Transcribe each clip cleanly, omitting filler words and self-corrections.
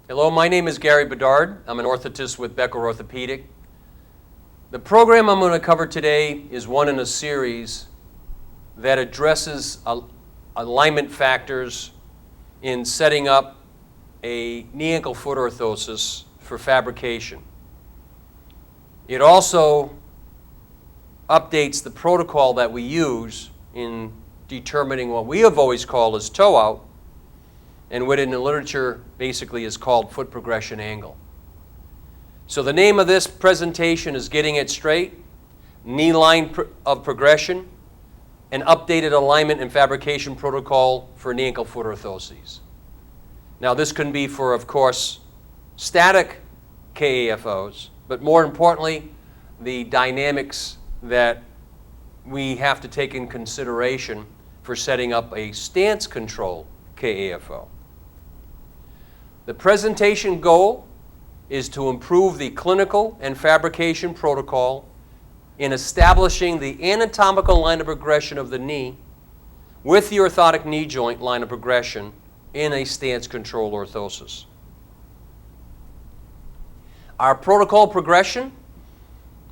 Hello, my name is Gary Bedard. I'm an orthotist with Becker Orthopedic. The program I'm going to cover today is one in a series that addresses alignment factors in setting up a knee ankle foot orthosis for fabrication. It also updates the protocol that we use in determining what we have always called as toe out, and what in the literature basically is called foot progression angle. So the name of this presentation is Getting It Straight, Knee Line of Progression, an updated alignment and fabrication protocol for knee ankle foot orthoses. Now this can be for, of course, static KAFOs, but more importantly, the dynamics that we have to take in consideration for setting up a stance control KAFO. The presentation goal is to improve the clinical and fabrication protocol in establishing the anatomical line of progression of the knee with the orthotic knee joint line of progression in a stance control orthosis. Our protocol progression,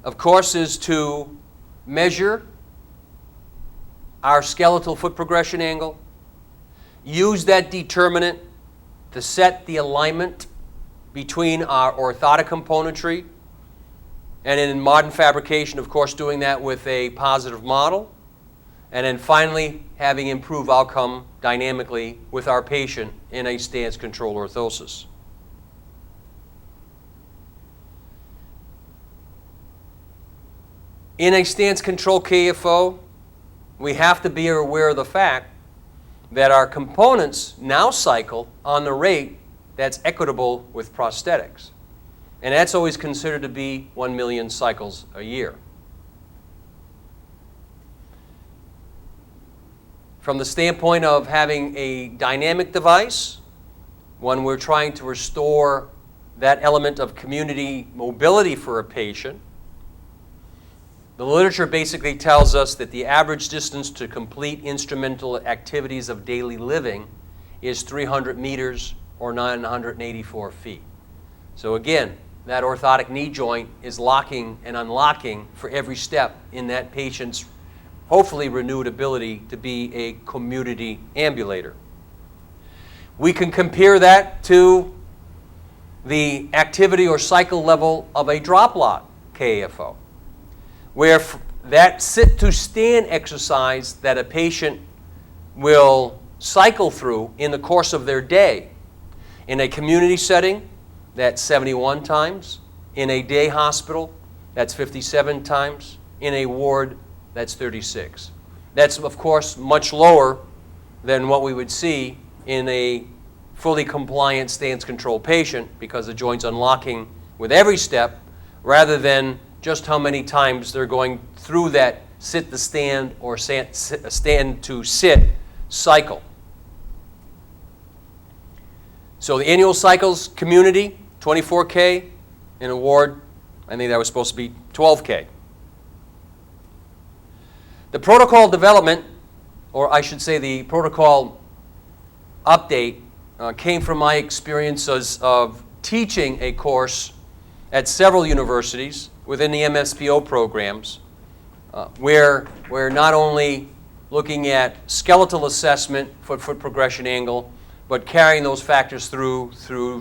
of course, is to measure our skeletal foot progression angle, use that determinant to set the alignment between our orthotic componentry, and in modern fabrication, of course, doing that with a positive model, and then finally having improved outcome dynamically with our patient in a stance control orthosis. In a stance control KFO, we have to be aware of the fact that our components now cycle on the rate that's equitable with prosthetics. And that's always considered to be 1 million cycles a year. From the standpoint of having a dynamic device, when we're trying to restore that element of community mobility for a patient, the literature basically tells us that the average distance to complete instrumental activities of daily living is 300 meters or 984 feet. So again, that orthotic knee joint is locking and unlocking for every step in that patient's hopefully renewed ability to be a community ambulator. We can compare that to the activity or cycle level of a drop lock KAFO, where that sit to stand exercise that a patient will cycle through in the course of their day. In a community setting, that's 71 times. In a day hospital, that's 57 times. In a ward, that's 36. That's, of course, much lower than what we would see in a fully compliant stance control patient because the joint's unlocking with every step rather than just how many times they're going through that sit to stand or stand to sit cycle. So the annual cycles community, 24K. In a ward, I think that was supposed to be 12K. The protocol development, or I should say the protocol update, came from my experiences of teaching a course at several universities within the MSPO programs, where we're not only looking at skeletal assessment, foot progression angle, but carrying those factors through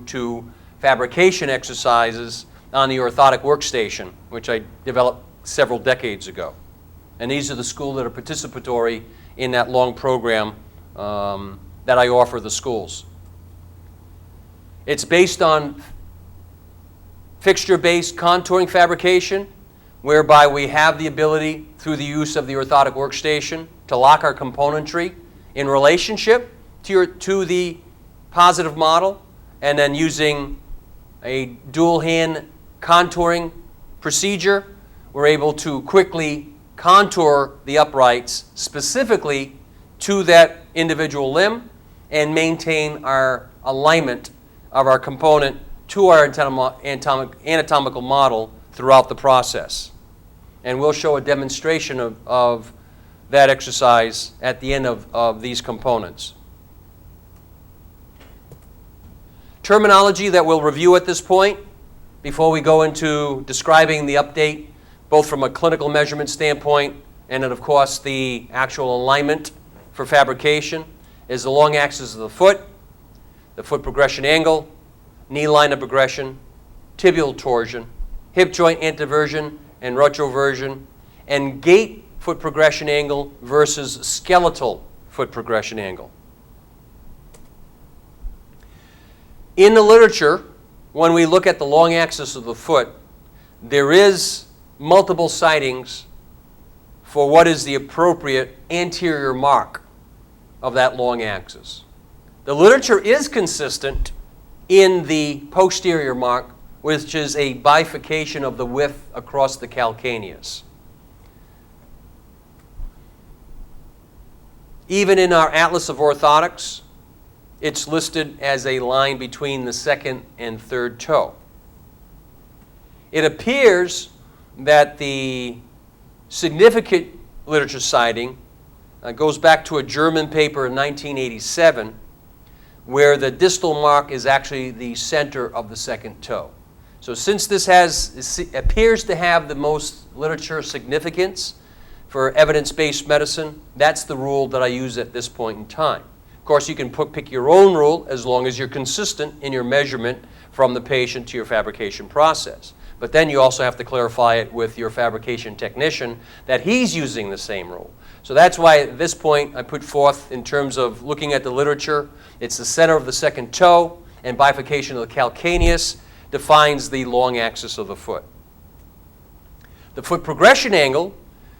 to fabrication exercises on the orthotic workstation, which I developed several decades ago. And these are the schools that are participatory in that long program that I offer the schools. It's based on fixture-based contouring fabrication, whereby we have the ability, through the use of the orthotic workstation, to lock our componentry in relationship to the positive model, and then using a dual hand contouring procedure, we're able to quickly contour the uprights specifically to that individual limb and maintain our alignment of our component to our anatomical model throughout the process. And we'll show a demonstration of that exercise at the end of these components. Terminology that we'll review at this point before we go into describing the update, both from a clinical measurement standpoint and then, of course, the actual alignment for fabrication, is the long axis of the foot progression angle, knee line of progression, tibial torsion, hip joint anteversion and retroversion, and gait foot progression angle versus skeletal foot progression angle. In the literature, when we look at the long axis of the foot, there is multiple sightings for what is the appropriate anterior mark of that long axis. The literature is consistent in the posterior mark, which is a bifurcation of the width across the calcaneus. Even in our Atlas of Orthotics, it's listed as a line between the second and third toe. It appears that the significant literature citing goes back to a German paper in 1987, where the distal mark is actually the center of the second toe. So since this appears to have the most literature significance for evidence-based medicine, that's the rule that I use at this point in time. Of course, you can pick your own rule as long as you're consistent in your measurement from the patient to your fabrication process. But then you also have to clarify it with your fabrication technician that he's using the same rule. So that's why at this point I put forth, in terms of looking at the literature, it's the center of the second toe, and bifurcation of the calcaneus defines the long axis of the foot. The foot progression angle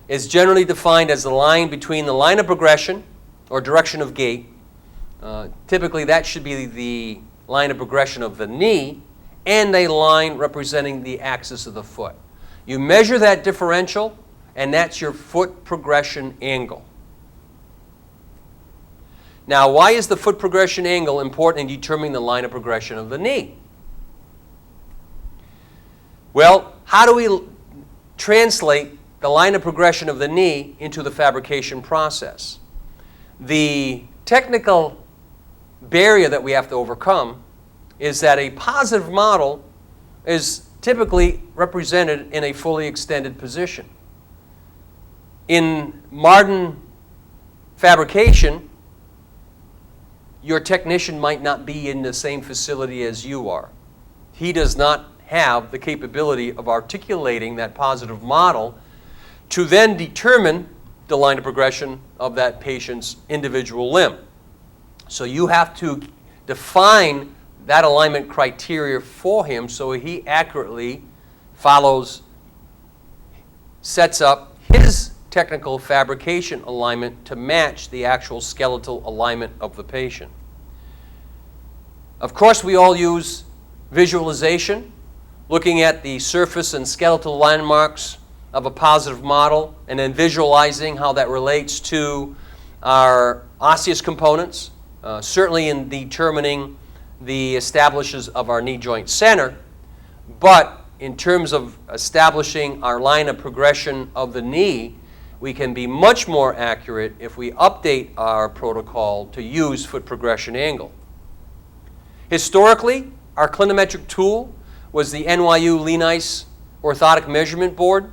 is generally defined as the line between the line of progression or direction of gait. Typically that should be the line of progression of the knee and a line representing the axis of the foot. You measure that differential, and that's your foot progression angle. Now, why is the foot progression angle important in determining the line of progression of the knee? Well, how do we translate the line of progression of the knee into the fabrication process? The technical barrier that we have to overcome is that a positive model is typically represented in a fully extended position. In modern fabrication, your technician might not be in the same facility as you are. He does not have the capability of articulating that positive model to then determine the line of progression of that patient's individual limb. So you have to define that alignment criteria for him so he accurately sets up his technical fabrication alignment to match the actual skeletal alignment of the patient. Of course, we all use visualization, looking at the surface and skeletal landmarks of a positive model and then visualizing how that relates to our osseous components, certainly in determining the establishes of our knee joint center, but in terms of establishing our line of progression of the knee, we can be much more accurate if we update our protocol to use foot progression angle. Historically, our clinometric tool was the NYU Leanice Orthotic Measurement Board.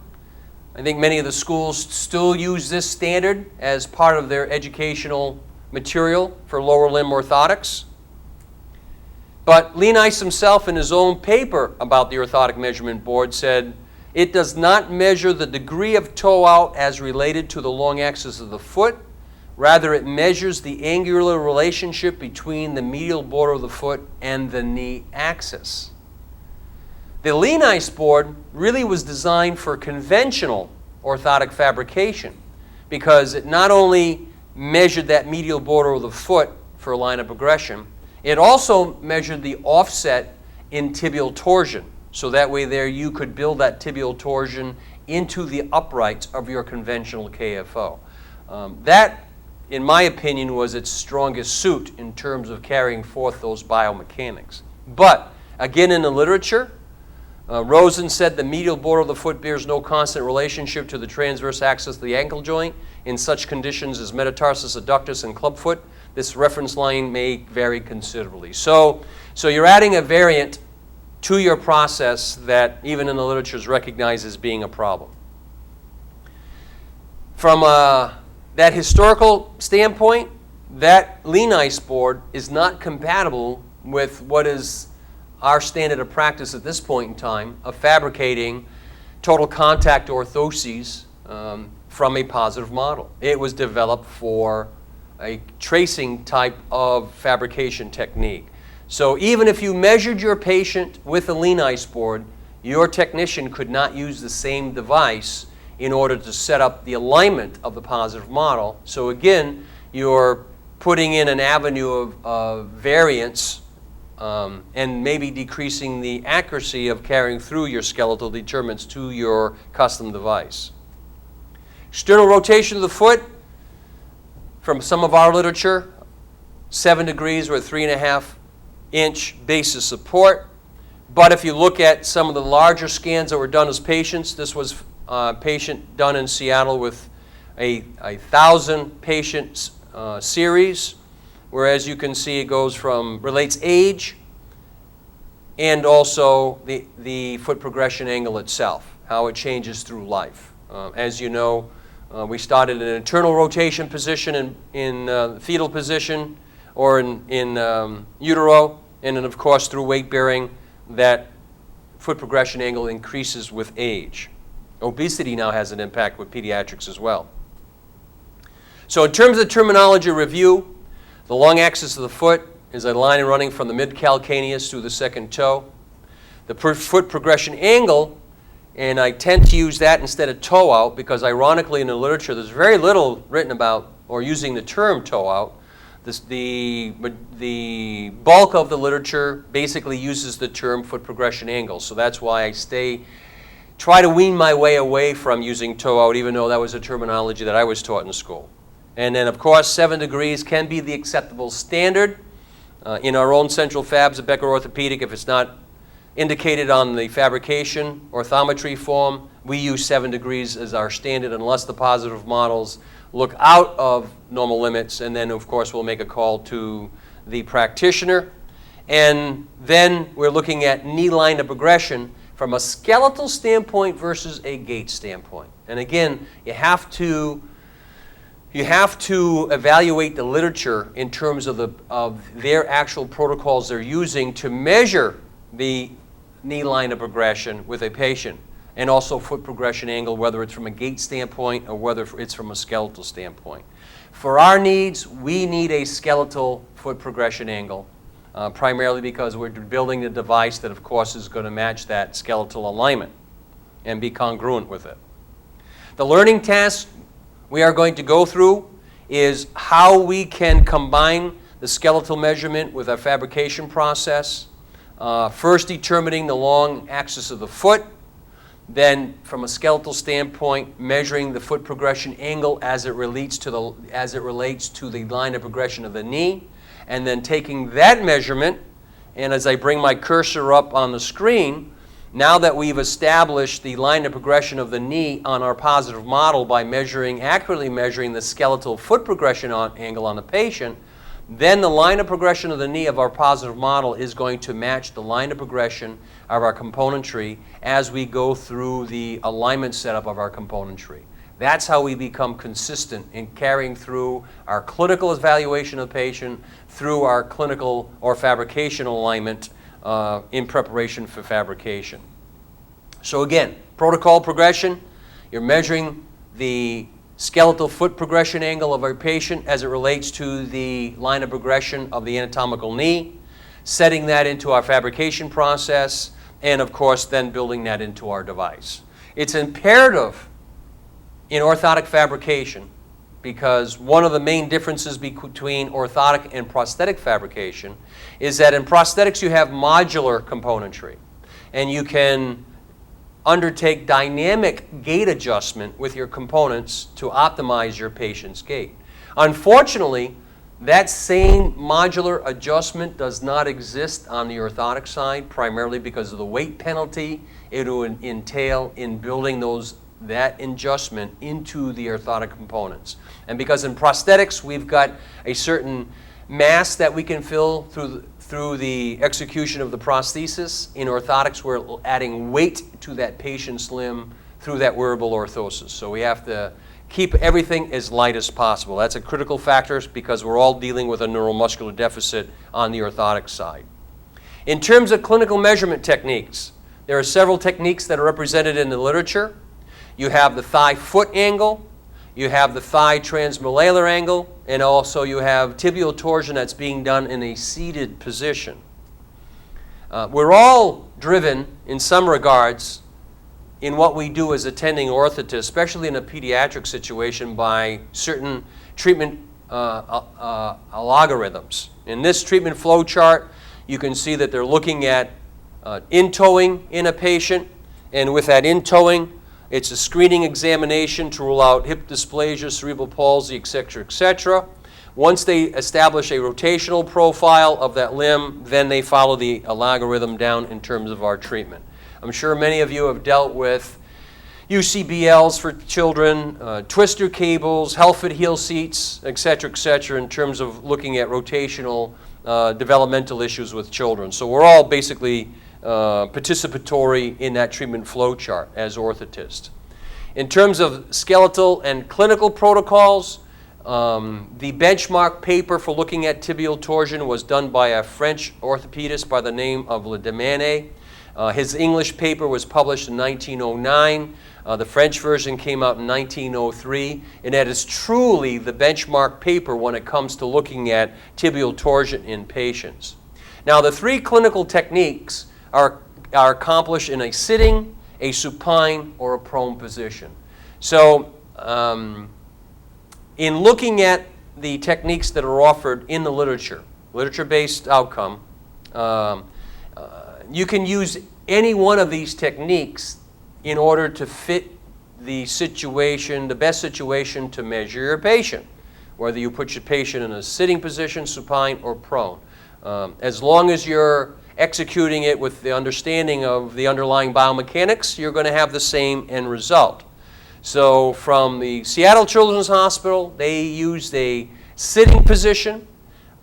I think many of the schools still use this standard as part of their educational material for lower limb orthotics. But Leanice himself, in his own paper about the Orthotic Measurement Board, said, "It does not measure the degree of toe out as related to the long axis of the foot. Rather, it measures the angular relationship between the medial border of the foot and the knee axis." The Leanice board really was designed for conventional orthotic fabrication because it not only measured that medial border of the foot for a line of progression, it also measured the offset in tibial torsion. So that way there you could build that tibial torsion into the uprights of your conventional KFO. That, in my opinion, was its strongest suit in terms of carrying forth those biomechanics. But, again, in the literature, Rosen said the medial border of the foot bears no constant relationship to the transverse axis of the ankle joint in such conditions as metatarsus adductus and clubfoot. this reference line may vary considerably. So you're adding a variant to your process that even in the literature is recognized as being a problem. From that historical standpoint, that lean ice board is not compatible with what is our standard of practice at this point in time of fabricating total contact orthoses from a positive model. It was developed for a tracing type of fabrication technique. So even if you measured your patient with a lean ice board, your technician could not use the same device in order to set up the alignment of the positive model. So again, you're putting in an avenue of variance and maybe decreasing the accuracy of carrying through your skeletal determinants to your custom device. External rotation of the foot, from some of our literature, 7 degrees or a 3.5-inch base of support. But if you look at some of the larger scans that were done as patients, this was a patient done in Seattle with a 1,000-patient series, whereas you can see it goes from, relates age and also the foot progression angle itself, how it changes through life. As you know, we started in an internal rotation position in fetal position or in utero, and then of course through weight bearing, that foot progression angle increases with age. Obesity now has an impact with pediatrics as well. So in terms of terminology review, the long axis of the foot is a line running from the mid-calcaneus to the second toe. The foot progression angle, and I tend to use that instead of toe out because ironically in the literature there's very little written about or using the term toe out. The bulk of the literature basically uses the term foot progression angle. So that's why I try to wean my way away from using toe out, even though that was a terminology that I was taught in school. And then of course 7 degrees can be the acceptable standard. In our own central fabs at Becker Orthopedic, if it's not indicated on the fabrication orthometry form, we use 7 degrees as our standard unless the positive models look out of normal limits, and then of course we'll make a call to the practitioner. And then we're looking at knee line of progression from a skeletal standpoint versus a gait standpoint. And again, you have to evaluate the literature in terms of their actual protocols they're using to measure the knee line of progression with a patient, and also foot progression angle, whether it's from a gait standpoint or whether it's from a skeletal standpoint. For our needs, we need a skeletal foot progression angle, primarily because we're building a device that, of course, is going to match that skeletal alignment and be congruent with it. The learning task we are going to go through is how we can combine the skeletal measurement with our fabrication process, first determining the long axis of the foot, then from a skeletal standpoint measuring the foot progression angle as it relates to the line of progression of the knee, and then taking that measurement, and as I bring my cursor up on the screen, now that we've established the line of progression of the knee on our positive model by accurately measuring the skeletal foot progression angle on the patient, then the line of progression of the knee of our positive model is going to match the line of progression of our componentry as we go through the alignment setup of our componentry. That's how we become consistent in carrying through our clinical evaluation of the patient through our clinical or fabrication alignment in preparation for fabrication. So again, protocol progression, you're measuring the skeletal foot progression angle of our patient as it relates to the line of progression of the anatomical knee, setting that into our fabrication process, and of course then building that into our device. It's imperative in orthotic fabrication because one of the main differences between orthotic and prosthetic fabrication is that in prosthetics you have modular componentry, and you can undertake dynamic gait adjustment with your components to optimize your patient's gait. Unfortunately, that same modular adjustment does not exist on the orthotic side, primarily because of the weight penalty it would entail in building that adjustment into the orthotic components. And because in prosthetics we've got a certain mass that we can fill through the execution of the prosthesis. In orthotics, we're adding weight to that patient's limb through that wearable orthosis. So we have to keep everything as light as possible. That's a critical factor because we're all dealing with a neuromuscular deficit on the orthotic side. In terms of clinical measurement techniques, there are several techniques that are represented in the literature. You have the thigh-foot angle, you have the thigh transmalalar angle, and also you have tibial torsion that's being done in a seated position. We're all driven, in some regards, in what we do as attending orthotists, especially in a pediatric situation, by certain treatment algorithms. In this treatment flow chart, you can see that they're looking at in-towing in a patient, and with that in-towing, it's a screening examination to rule out hip dysplasia, cerebral palsy, etc., etc. Once they establish a rotational profile of that limb, then they follow the algorithm down in terms of our treatment. I'm sure many of you have dealt with UCBLs for children, twister cables, Helfet heel seats, etc., in terms of looking at rotational developmental issues with children. So we're all basically participatory in that treatment flow chart as orthotists. In terms of skeletal and clinical protocols, the benchmark paper for looking at tibial torsion was done by a French orthopedist by the name of Le Demane. His English paper was published in 1909. The French version came out in 1903, and that is truly the benchmark paper when it comes to looking at tibial torsion in patients. Now, the three clinical techniques are accomplished in a sitting, a supine, or a prone position. So, in looking at the techniques that are offered in the literature-based outcome, you can use any one of these techniques in order to fit the situation, the best situation to measure your patient, whether you put your patient in a sitting position, supine, or prone. As long as you're executing it with the understanding of the underlying biomechanics, you're going to have the same end result. So from the Seattle Children's Hospital, they used a sitting position.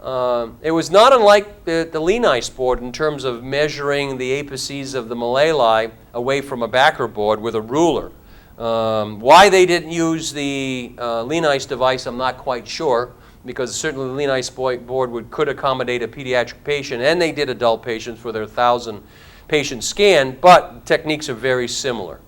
It was not unlike the Leanice board in terms of measuring the apices of the malleoli away from a backer board with a ruler. Why they didn't use the Leanice device, I'm not quite sure, because certainly the Leanice board could accommodate a pediatric patient, and they did adult patients for their 1,000 patient scan, but techniques are very similar.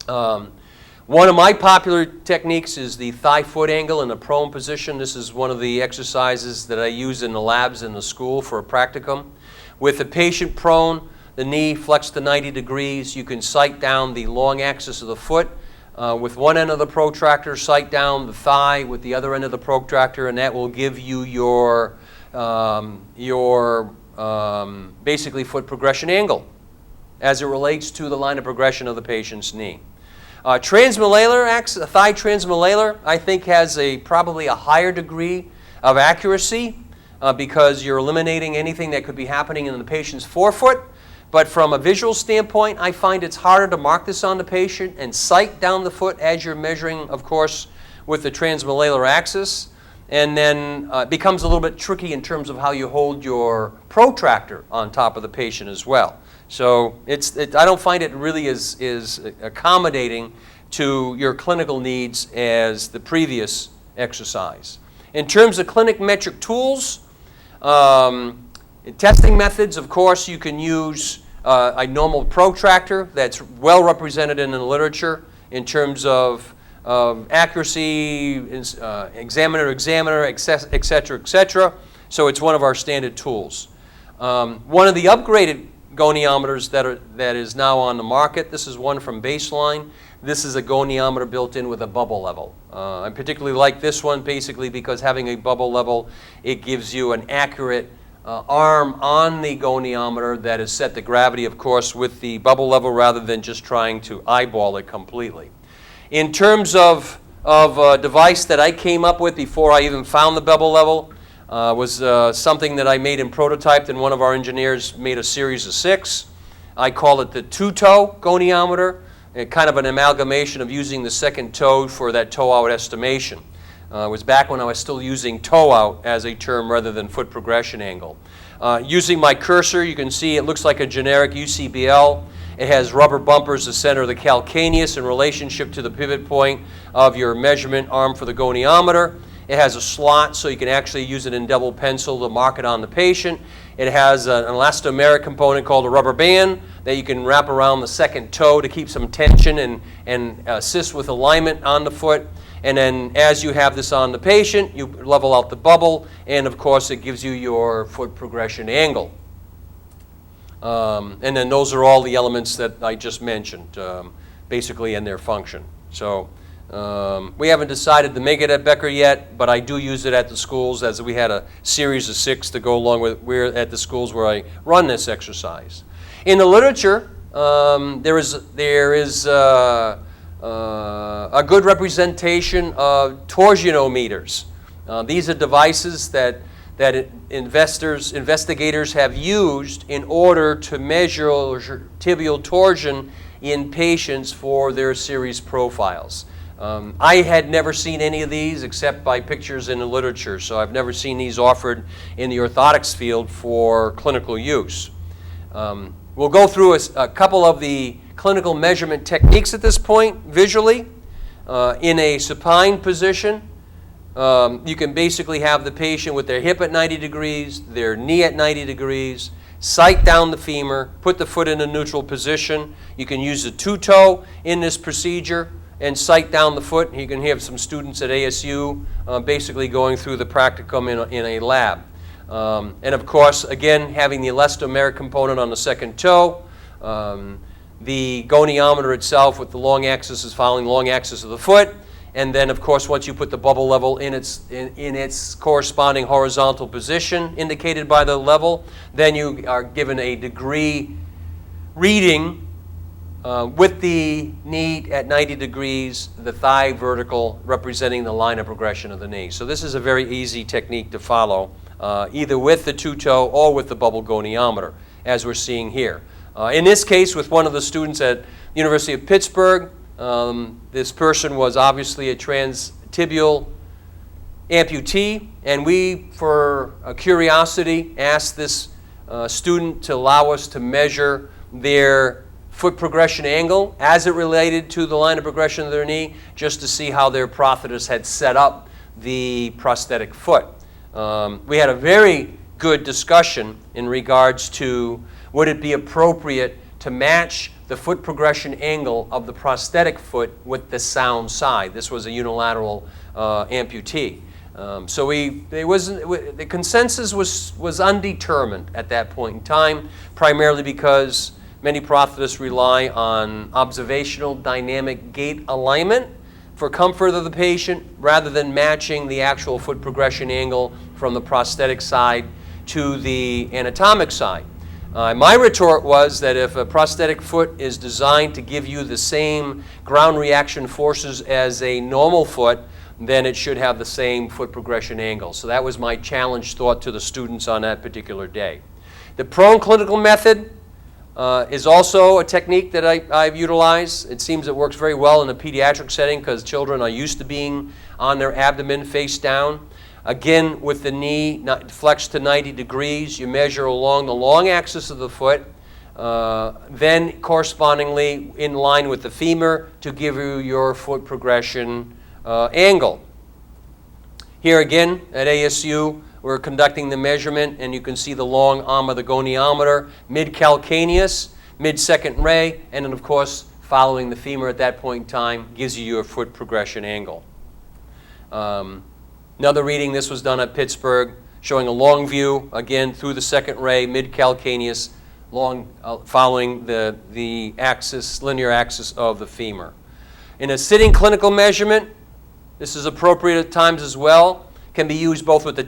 One of my popular techniques is the thigh-foot angle in a prone position. This is one of the exercises that I use in the labs in the school for a practicum. With the patient prone, the knee flexed to 90 degrees, you can sight down the long axis of the foot. With one end of the protractor, sight down the thigh with the other end of the protractor, and that will give you your basically foot progression angle as it relates to the line of progression of the patient's knee. Transmalalar axis, thigh transmalalar, I think has probably a higher degree of accuracy because you're eliminating anything that could be happening in the patient's forefoot. But from a visual standpoint, I find it's harder to mark this on the patient and sight down the foot as you're measuring, of course, with the transmalalar axis. And then it becomes a little bit tricky in terms of how you hold your protractor on top of the patient as well. So I don't find it really is accommodating to your clinical needs as the previous exercise. In terms of clinic metric tools, in testing methods, of course, you can use a normal protractor that's well represented in the literature in terms of accuracy, examiner, et cetera. So it's one of our standard tools. One of the upgraded goniometers that is now on the market, this is one from Baseline. This is a goniometer built in with a bubble level. I particularly like this one basically because having a bubble level, it gives you an accurate arm on the goniometer that is set to gravity, of course, with the bubble level rather than just trying to eyeball it completely. In terms of a device that I came up with before I even found the bubble level, was something that I made and prototyped, and one of our engineers made a series of 6. I call it the two-toe goniometer, kind of an amalgamation of using the second toe for that toe-out estimation. It was back when I was still using toe out as a term rather than foot progression angle. Using my cursor, you can see it looks like a generic UCBL. It has rubber bumpers the center of the calcaneus in relationship to the pivot point of your measurement arm for the goniometer. It has a slot so you can actually use it in double pencil to mark it on the patient. It has an elastomeric component called a rubber band that you can wrap around the second toe to keep some tension and assist with alignment on the foot. And then as you have this on the patient, you level out the bubble, and of course it gives you your foot progression angle. And then those are all the elements that I just mentioned, basically in their function. So we haven't decided to make it at Becker yet, but I do use it at the schools, as we had a series of 6 to go along with at the schools where I run this exercise. In the literature, there is a good representation of torsionometers. These are devices that investigators have used in order to measure tibial torsion in patients for their series profiles. I had never seen any of these except by pictures in the literature, so I've never seen these offered in the orthotics field for clinical use. We'll go through a couple of the clinical measurement techniques at this point visually. In a supine position, you can basically have the patient with their hip at 90 degrees, their knee at 90 degrees, sight down the femur, put the foot in a neutral position. You can use the two-toe in this procedure and sight down the foot. You can have some students at ASU basically going through the practicum in a lab. And of course, again, having the elastomeric component on the second toe. The goniometer itself with the long axis is following the long axis of the foot. And then, of course, once you put the bubble level in its corresponding horizontal position indicated by the level, then you are given a degree reading with the knee at 90 degrees, the thigh vertical representing the line of progression of the knee. So this is a very easy technique to follow, either with the two-toe or with the bubble goniometer, as we're seeing here. In this case, with one of the students at the University of Pittsburgh, this person was obviously a transtibial amputee, and we, for a curiosity, asked this student to allow us to measure their foot progression angle as it related to the line of progression of their knee, just to see how their prosthetist had set up the prosthetic foot. We had a very good discussion in regards to would it be appropriate to match the foot progression angle of the prosthetic foot with the sound side. This was a unilateral amputee. So the consensus was undetermined at that point in time, primarily because many prosthetists rely on observational dynamic gait alignment for comfort of the patient rather than matching the actual foot progression angle from the prosthetic side to the anatomic side. My retort was that if a prosthetic foot is designed to give you the same ground reaction forces as a normal foot, then it should have the same foot progression angle. So that was my challenge thought to the students on that particular day. The prone clinical method is also a technique that I've utilized. It seems it works very well in the pediatric setting because children are used to being on their abdomen face down. Again, with the knee flexed to 90 degrees, you measure along the long axis of the foot, then correspondingly in line with the femur to give you your foot progression angle. Here again at ASU, we're conducting the measurement, and you can see the long arm of the goniometer, mid-calcaneus, mid-second ray, and then of course following the femur at that point in time gives you your foot progression angle. Another reading, this was done at Pittsburgh, showing a long view, again through the second ray, mid-calcaneus, long following the axis, linear axis of the femur. In a sitting clinical measurement, this is appropriate at times as well. Can be used both with the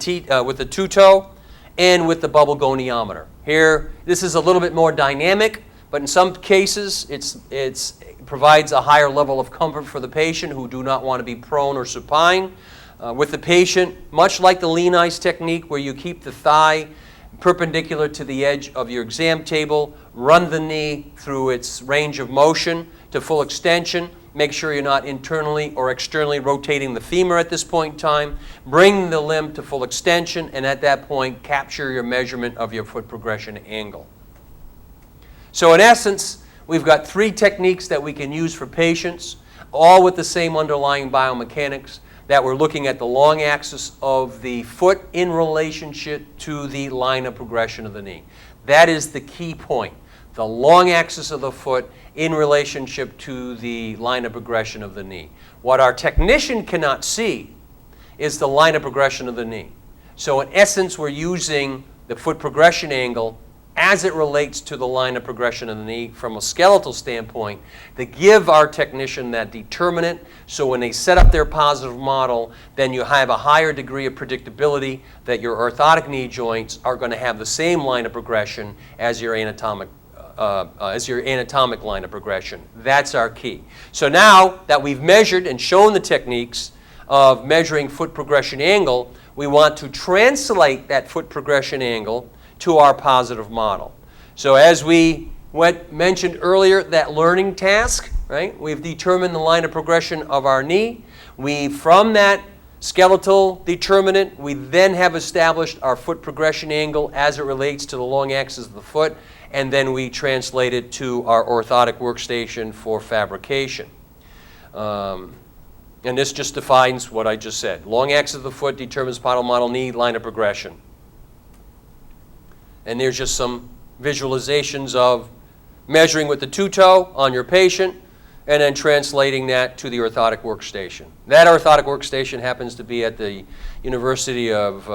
two-toe and with the bubble goniometer. Here, this is a little bit more dynamic, but in some cases, it provides a higher level of comfort for the patient who do not want to be prone or supine. With the patient, much like the lean ice technique where you keep the thigh perpendicular to the edge of your exam table, run the knee through its range of motion to full extension, Make sure you're not internally or externally rotating the femur at this point in time. Bring the limb to full extension, and at that point, capture your measurement of your foot progression angle. So in essence, we've got 3 techniques that we can use for patients, all with the same underlying biomechanics, that we're looking at the long axis of the foot in relationship to the line of progression of the knee. That is the key point. The long axis of the foot in relationship to the line of progression of the knee. What our technician cannot see is the line of progression of the knee. So in essence, we're using the foot progression angle as it relates to the line of progression of the knee from a skeletal standpoint to give our technician that determinant, so when they set up their positive model, then you have a higher degree of predictability that your orthotic knee joints are going to have the same line of progression as your anatomic line of progression. That's our key. So now that we've measured and shown the techniques of measuring foot progression angle, we want to translate that foot progression angle to our positive model. So as we mentioned earlier, that learning task, right? We've determined the line of progression of our knee. From that skeletal determinant, we then have established our foot progression angle as it relates to the long axis of the foot, and then we translate it to our orthotic workstation for fabrication. And this just defines what I just said. Long axis of the foot determines positive model knee, line of progression. And there's just some visualizations of measuring with the 2-toe on your patient and then translating that to the orthotic workstation. That orthotic workstation happens to be at the University of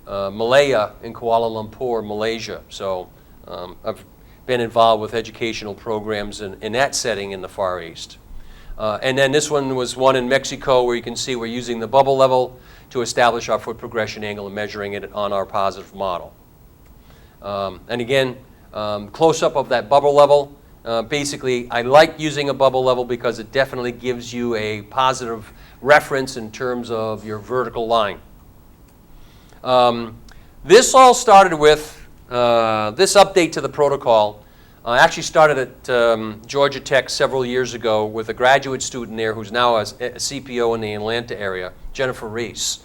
Malaya in Kuala Lumpur, Malaysia. So I've been involved with educational programs in that setting in the Far East. And then this one was one in Mexico where you can see we're using the bubble level to establish our foot progression angle and measuring it on our positive model. And again, close-up of that bubble level. Basically, I like using a bubble level because it definitely gives you a positive reference in terms of your vertical line. This all started with this update to the protocol. Actually started at Georgia Tech several years ago with a graduate student there who's now a CPO in the Atlanta area, Jennifer Reese.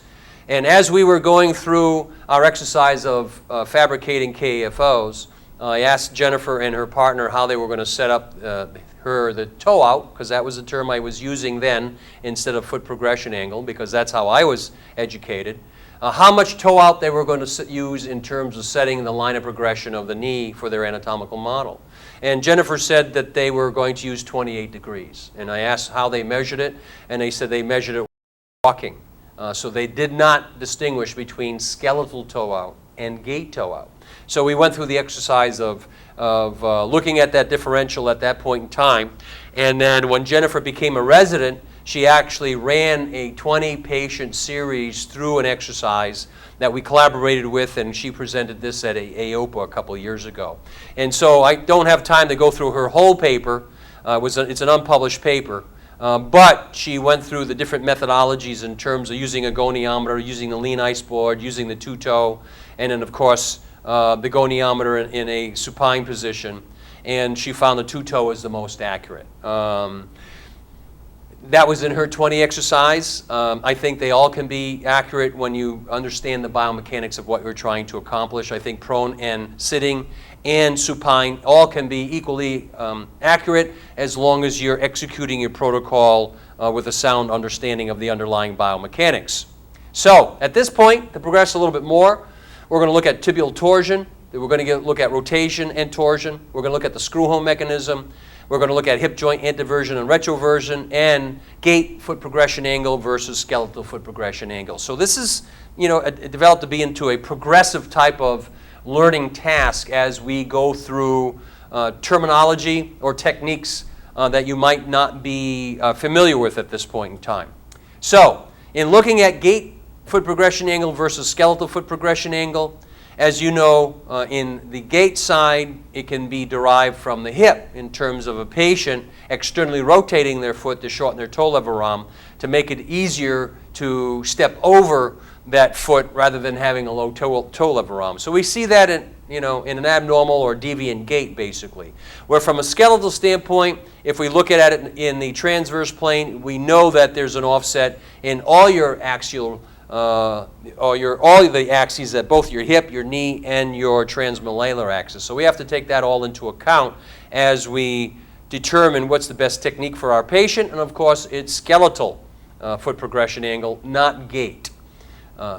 And as we were going through our exercise of fabricating KFOs, I asked Jennifer and her partner how they were going to set up the toe out, because that was the term I was using then instead of foot progression angle, because that's how I was educated. How much toe out they were going to use in terms of setting the line of progression of the knee for their anatomical model. And Jennifer said that they were going to use 28 degrees. And I asked how they measured it, and they said they measured it walking. So they did not distinguish between skeletal toe out and gait toe out. So we went through the exercise of looking at that differential at that point in time. And then when Jennifer became a resident, she actually ran a 20-patient series through an exercise that we collaborated with, and she presented this at AOPA a couple of years ago. And so I don't have time to go through her whole paper. It's an unpublished paper. But she went through the different methodologies in terms of using a goniometer, using the lean ice board, using the 2-toe, and then, of course, the goniometer in a supine position. And she found the 2-toe is the most accurate. That was in her 20 exercise. I think they all can be accurate when you understand the biomechanics of what you're trying to accomplish. I think prone and sitting and supine all can be equally accurate as long as you're executing your protocol with a sound understanding of the underlying biomechanics. So at this point, to progress a little bit more, we're going to look at tibial torsion. We're going to look at rotation and torsion. We're going to look at the screw home mechanism. We're going to look at hip joint anteversion and retroversion, and gait foot progression angle versus skeletal foot progression angle. So this is, developed to be into a progressive type of learning task as we go through terminology or techniques that you might not be familiar with at this point in time. So in looking at gait foot progression angle versus skeletal foot progression angle, as you know, in the gait side, it can be derived from the hip in terms of a patient externally rotating their foot to shorten their toe lever arm to make it easier to step over that foot rather than having a low toe lever arm. So we see that in an abnormal or deviant gait, basically. Where from a skeletal standpoint, if we look at it in the transverse plane, we know that there's an offset in all your axial, all of the axes at both your hip, your knee, and your transmalleolar axis. So we have to take that all into account as we determine what's the best technique for our patient, and of course, it's skeletal foot progression angle, not gait.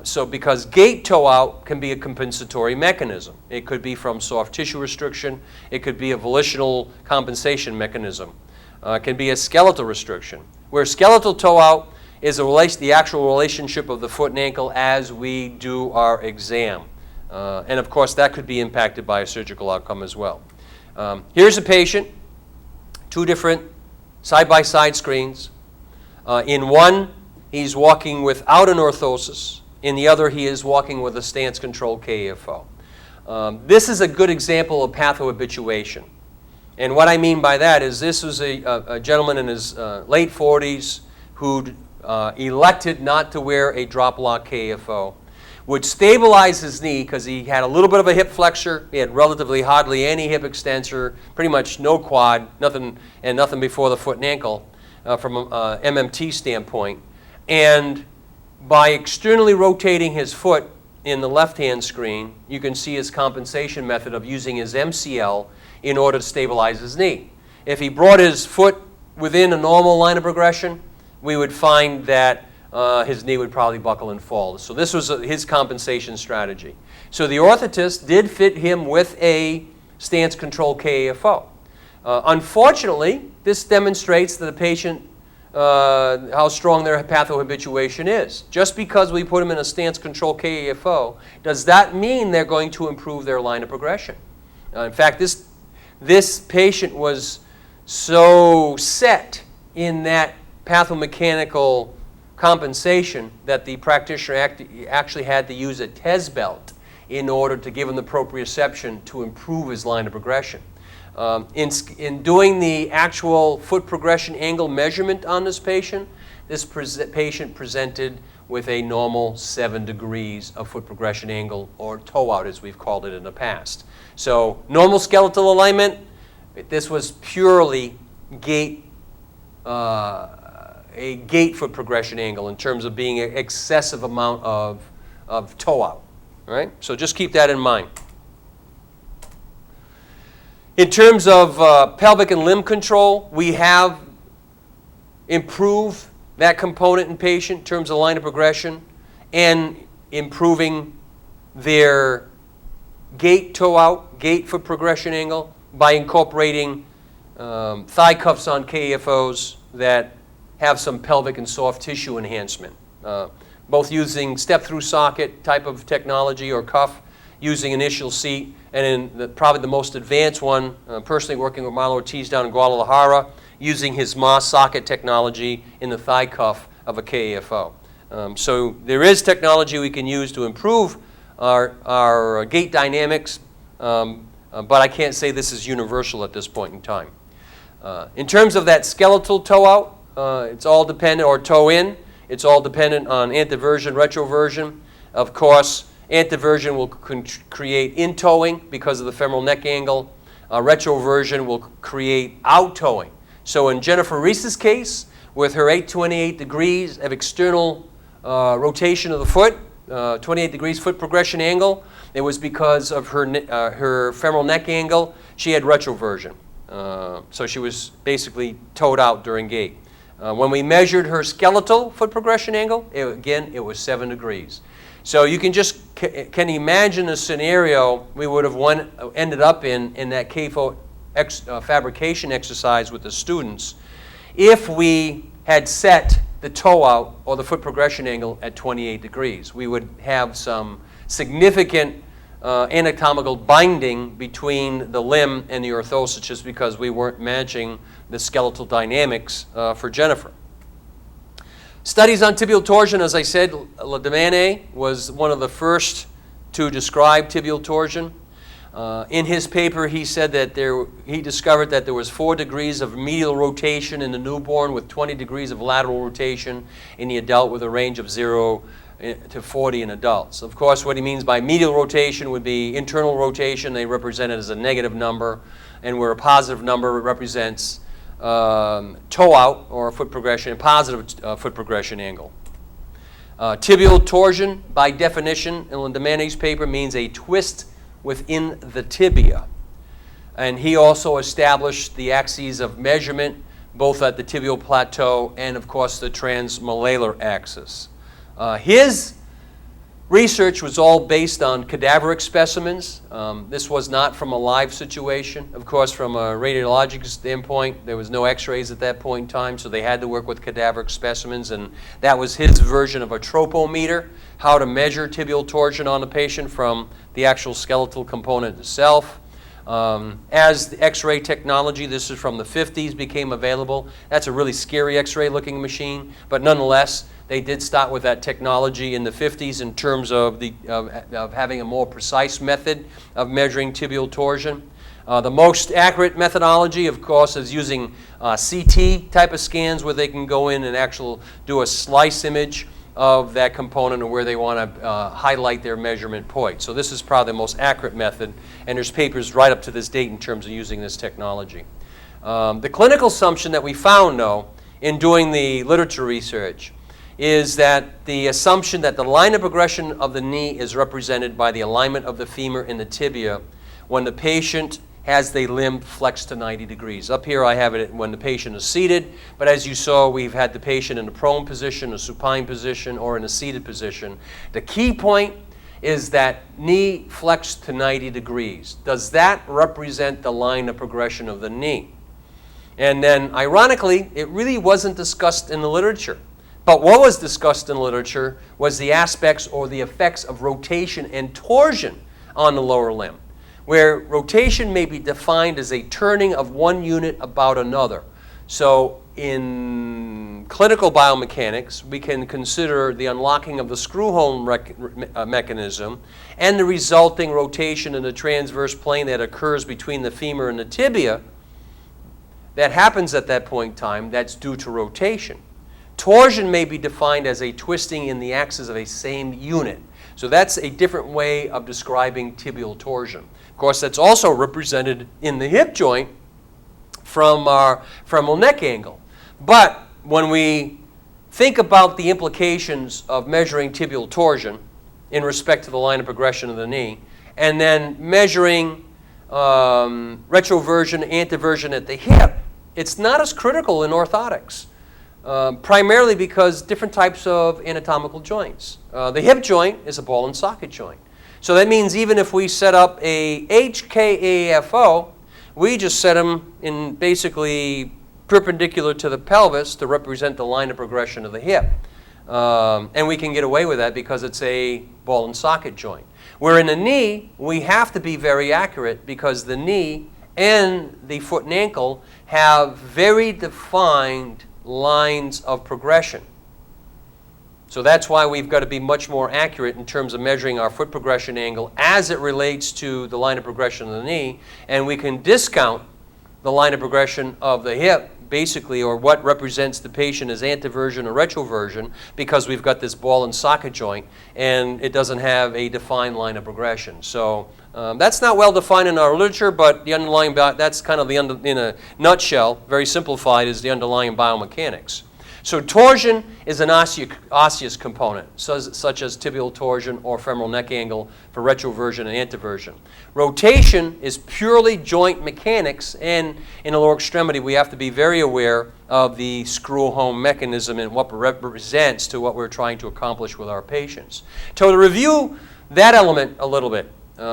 So because gait toe out can be a compensatory mechanism. It could be from soft tissue restriction. It could be a volitional compensation mechanism. It can be a skeletal restriction. Where skeletal toe out is the actual relationship of the foot and ankle as we do our exam. And of course, that could be impacted by a surgical outcome as well. Here's a patient, 2 different side-by-side screens. In one, he's walking without an orthosis. In the other, he is walking with a stance-controlled KFO. This is a good example of pathohabituation. And what I mean by that is this was a gentleman in his late 40s who elected not to wear a drop-lock KFO, would stabilize his knee because he had a little bit of a hip flexor. He had relatively hardly any hip extensor, pretty much no quad, nothing before the foot and ankle from an MMT standpoint. And by externally rotating his foot in the left-hand screen, you can see his compensation method of using his MCL in order to stabilize his knee. If he brought his foot within a normal line of progression, we would find that his knee would probably buckle and fall. So this was his compensation strategy. So the orthotist did fit him with a stance-controlled KAFO. Unfortunately, this demonstrates that the patient how strong their pathohabituation is. Just because we put them in a stance-controlled KAFO, does that mean they're going to improve their line of progression? In fact, this patient was so set in that pathomechanical compensation that the practitioner actually had to use a TES belt in order to give him the proprioception to improve his line of progression. In doing the actual foot progression angle measurement on this patient patient presented with a normal 7 degrees of foot progression angle, or toe out as we've called it in the past. So normal skeletal alignment, this was purely gait, a gait foot progression angle in terms of being an excessive amount of toe out. All right? So just keep that in mind. In terms of pelvic and limb control, we have improved that component in patient in terms of line of progression and improving their gait toe out, gait foot progression angle by incorporating thigh cuffs on KFOs that have some pelvic and soft tissue enhancement, both using step-through socket type of technology or cuff, using initial seat, and in probably the most advanced one, personally working with Marlo Ortiz down in Guadalajara, using his Moss socket technology in the thigh cuff of a KAFO. So there is technology we can use to improve our gait dynamics, but I can't say this is universal at this point in time. In terms of that skeletal toe out, it's all dependent, or toe in, it's all dependent on anteversion, retroversion. Of course, anteversion will create in-toeing because of the femoral neck angle. Retroversion will create out-toeing. So in Jennifer Reese's case, with her 828 degrees of external rotation of the foot, 28 degrees foot progression angle, it was because of her femoral neck angle. She had retroversion. So she was basically toed out during gait. When we measured her skeletal foot progression angle, again, it was 7 degrees. So you can can imagine a scenario we would have ended up in that KFO fabrication exercise with the students if we had set the toe out or the foot progression angle at 28 degrees. We would have some significant anatomical binding between the limb and the orthosis just because we weren't matching the skeletal dynamics for Jennifer. Studies on tibial torsion, as I said, Ledemane was one of the first to describe tibial torsion. In his paper, he said that he discovered that there was 4 degrees of medial rotation in the newborn with 20 degrees of lateral rotation in the adult with a range of 0 to 40 in adults. Of course, what he means by medial rotation would be internal rotation. They represent it as a negative number, and where a positive number represents toe out or foot progression, and positive foot progression angle. Tibial torsion, by definition, in the Mayonnaise paper, means a twist within the tibia. And he also established the axes of measurement, both at the tibial plateau and, of course, the transmalleolar axis. His research was all based on cadaveric specimens. This was not from a live situation. Of course, from a radiologic standpoint, there was no x-rays at that point in time, so they had to work with cadaveric specimens, and that was his version of a tropometer, how to measure tibial torsion on the patient from the actual skeletal component itself. As the x-ray technology, this is from the 50s, became available, that's a really scary x-ray looking machine, but nonetheless, they did start with that technology in the 50s in terms of having a more precise method of measuring tibial torsion. The most accurate methodology, of course, is using CT type of scans where they can go in and actually do a slice image of that component or where they want to highlight their measurement point. So this is probably the most accurate method, and there's papers right up to this date in terms of using this technology. The clinical assumption that we found, though, in doing the literature research is that the assumption that the line of progression of the knee is represented by the alignment of the femur and the tibia when the patient has the limb flexed to 90 degrees. Up here I have it when the patient is seated, but as you saw, we've had the patient in a prone position, a supine position, or in a seated position. The key point is that knee flexed to 90 degrees. Does that represent the line of progression of the knee? And then, ironically, it really wasn't discussed in the literature. But what was discussed in the literature was the aspects or the effects of rotation and torsion on the lower limb, where rotation may be defined as a turning of one unit about another. So in clinical biomechanics, we can consider the unlocking of the screw-hole mechanism and the resulting rotation in the transverse plane that occurs between the femur and the tibia that happens at that point in time, that's due to rotation. Torsion may be defined as a twisting in the axis of a same unit. So that's a different way of describing tibial torsion. Of course, that's also represented in the hip joint from our femoral neck angle. But when we think about the implications of measuring tibial torsion in respect to the line of progression of the knee, and then measuring retroversion, anteversion at the hip, it's not as critical in orthotics. Primarily because different types of anatomical joints. The hip joint is a ball and socket joint. So that means even if we set up a HKAFO, we just set them in basically perpendicular to the pelvis to represent the line of progression of the hip. And we can get away with that because it's a ball and socket joint. Where in the knee, we have to be very accurate because the knee and the foot and ankle have very defined lines of progression. So that's why we've got to be much more accurate in terms of measuring our foot progression angle as it relates to the line of progression of the knee, and we can discount the line of progression of the hip, basically, or what represents the patient as anteversion or retroversion, because we've got this ball and socket joint, and it doesn't have a defined line of progression. So that's not well defined in our literature, but the underlying, that's kind of in a nutshell, very simplified, is the underlying biomechanics. So torsion is an osseous component, such as tibial torsion or femoral neck angle for retroversion and anteversion. Rotation is purely joint mechanics, and in the lower extremity we have to be very aware of the screw-home mechanism and what it represents to what we're trying to accomplish with our patients. To review that element a little bit,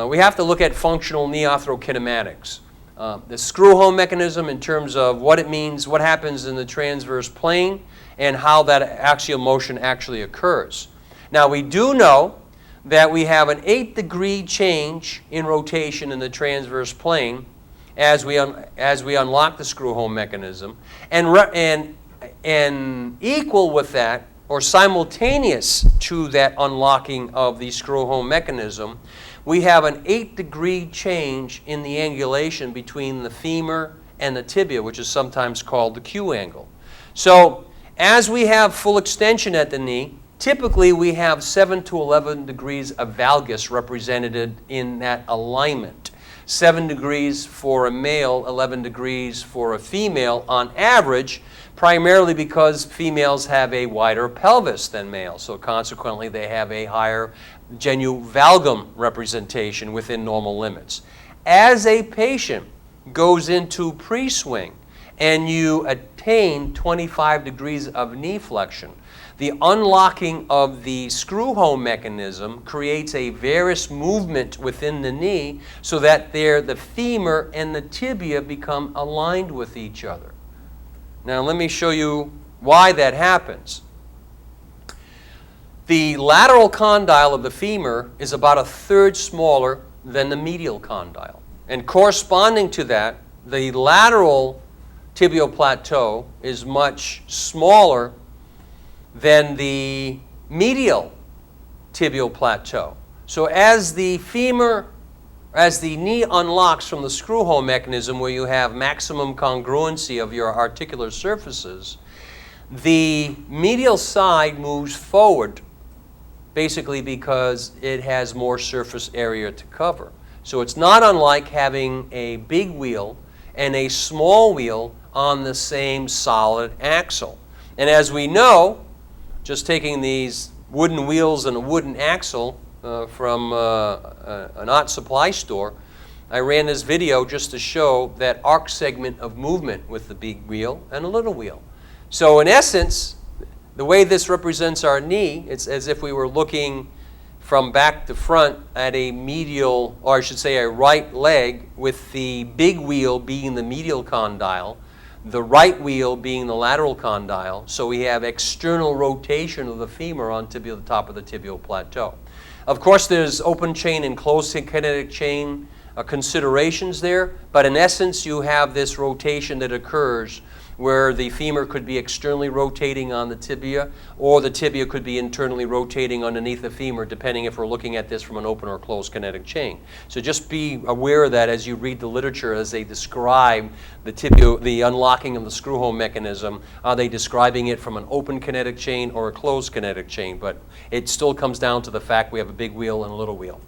we have to look at functional knee arthrokinematics. The screw-home mechanism in terms of what it means, what happens in the transverse plane, and how that axial motion actually occurs. Now, we do know that we have an 8-degree change in rotation in the transverse plane as we unlock the screw-home mechanism, and equal with that, or simultaneous to that unlocking of the screw-home mechanism, we have an 8-degree change in the angulation between the femur and the tibia, which is sometimes called the Q angle. So as we have full extension at the knee, typically we have 7 to 11 degrees of valgus represented in that alignment. 7 degrees for a male, 11 degrees for a female on average, primarily because females have a wider pelvis than males, so consequently they have a higher genu-valgum representation within normal limits. As a patient goes into pre-swing and you attain 25 degrees of knee flexion, the unlocking of the screw home mechanism creates a varus movement within the knee so that the femur and the tibia become aligned with each other. Now let me show you why that happens. The lateral condyle of the femur is about 1/3 smaller than the medial condyle. And corresponding to that, the lateral tibial plateau is much smaller than the medial tibial plateau. So as the knee unlocks from the screw home mechanism where you have maximum congruency of your articular surfaces, the medial side moves forward basically because it has more surface area to cover. So it's not unlike having a big wheel and a small wheel on the same solid axle. And as we know, just taking these wooden wheels and a wooden axle from an art supply store, I ran this video just to show that arc segment of movement with the big wheel and a little wheel. So in essence, the way this represents our knee, it's as if we were looking from back to front at a medial, or I should say a right leg, with the big wheel being the medial condyle, the right wheel being the lateral condyle. So we have external rotation of the femur on the top of the tibial plateau. Of course, there's open chain and closed kinetic chain considerations there, but in essence, you have this rotation that occurs where the femur could be externally rotating on the tibia, or the tibia could be internally rotating underneath the femur, depending if we're looking at this from an open or closed kinetic chain. So just be aware of that as you read the literature as they describe the unlocking of the screw home mechanism. Are they describing it from an open kinetic chain or a closed kinetic chain? But it still comes down to the fact we have a big wheel and a little wheel.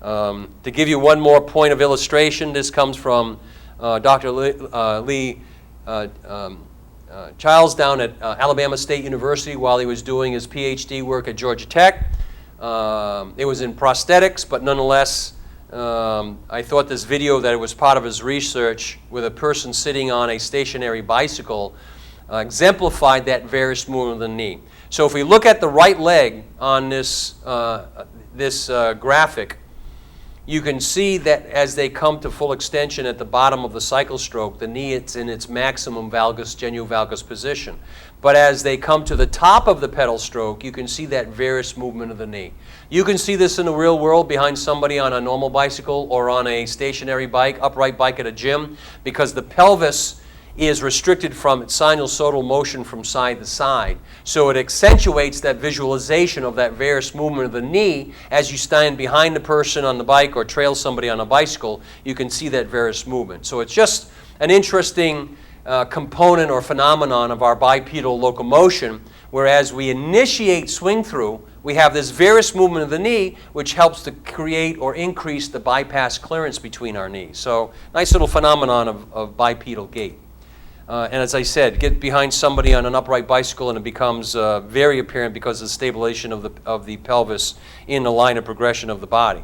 To give you one more point of illustration, this comes from Dr. Lee Childs down at Alabama State University while he was doing his PhD work at Georgia Tech. It was in prosthetics, but nonetheless, I thought this video that it was part of his research with a person sitting on a stationary bicycle exemplified that varus movement of the knee. So if we look at the right leg on this graphic, you can see that as they come to full extension at the bottom of the cycle stroke, the knee is in its maximum valgus, genu-valgus position. But as they come to the top of the pedal stroke, you can see that varus movement of the knee. You can see this in the real world behind somebody on a normal bicycle or on a stationary bike, upright bike at a gym, because the pelvis is restricted from its sinusoidal motion from side to side. So it accentuates that visualization of that varus movement of the knee. As you stand behind the person on the bike or trail somebody on a bicycle, you can see that varus movement. So it's just an interesting component or phenomenon of our bipedal locomotion, whereas we initiate swing through, we have this varus movement of the knee, which helps to create or increase the bypass clearance between our knees. So nice little phenomenon of bipedal gait. And as I said, get behind somebody on an upright bicycle and it becomes very apparent because of the stabilization of the pelvis in the line of progression of the body.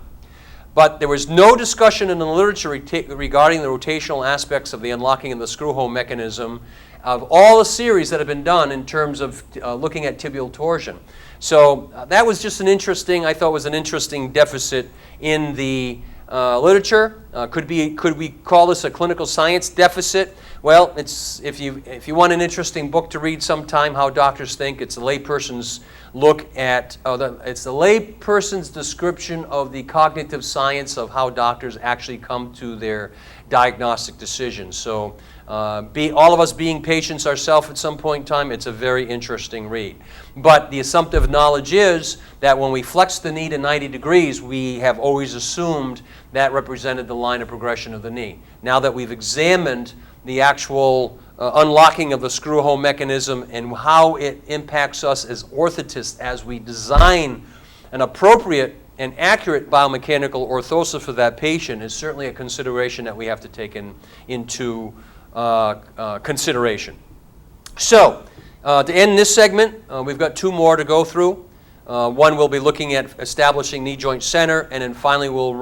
But there was no discussion in the literature regarding the rotational aspects of the unlocking of the screw home mechanism of all the series that have been done in terms of looking at tibial torsion. So that was just I thought was an interesting deficit in the literature. Could we call this a clinical science deficit? Well, it's if you want an interesting book to read sometime, How Doctors Think, it's a layperson's look at it's the layperson's description of the cognitive science of how doctors actually come to their diagnostic decisions. So all of us being patients ourselves at some point in time, it's a very interesting read. But the assumptive knowledge is that when we flex the knee to 90 degrees, we have always assumed that represented the line of progression of the knee. Now that we've examined the actual unlocking of the screw hole mechanism and how it impacts us as orthotists as we design an appropriate and accurate biomechanical orthosis for that patient is certainly a consideration that we have to take into consideration. So, to end this segment, we've got two more to go through. One we'll be looking at establishing knee joint center, and then finally we'll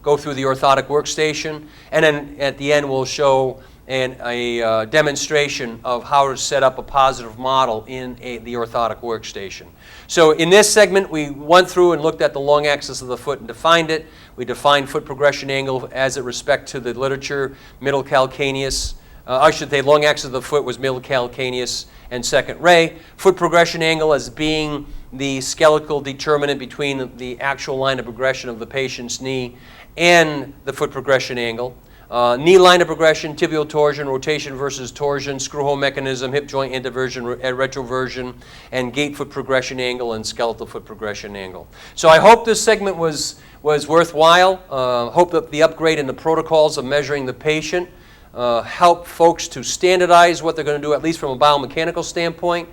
go through the orthotic workstation, and then at the end we'll show a demonstration of how to set up a positive model in the orthotic workstation. So in this segment, we went through and looked at the long axis of the foot and defined it. We defined foot progression angle as it respect to the literature, middle calcaneus. I should say long axis of the foot was middle calcaneus and second ray. Foot progression angle as being the skeletal determinant between the actual line of progression of the patient's knee and the foot progression angle. Knee line of progression, tibial torsion, rotation versus torsion, screw hole mechanism, hip joint introversion, retroversion, and gait foot progression angle and skeletal foot progression angle. So I hope this segment was worthwhile. Hope that the upgrade in the protocols of measuring the patient help folks to standardize what they're going to do, at least from a biomechanical standpoint.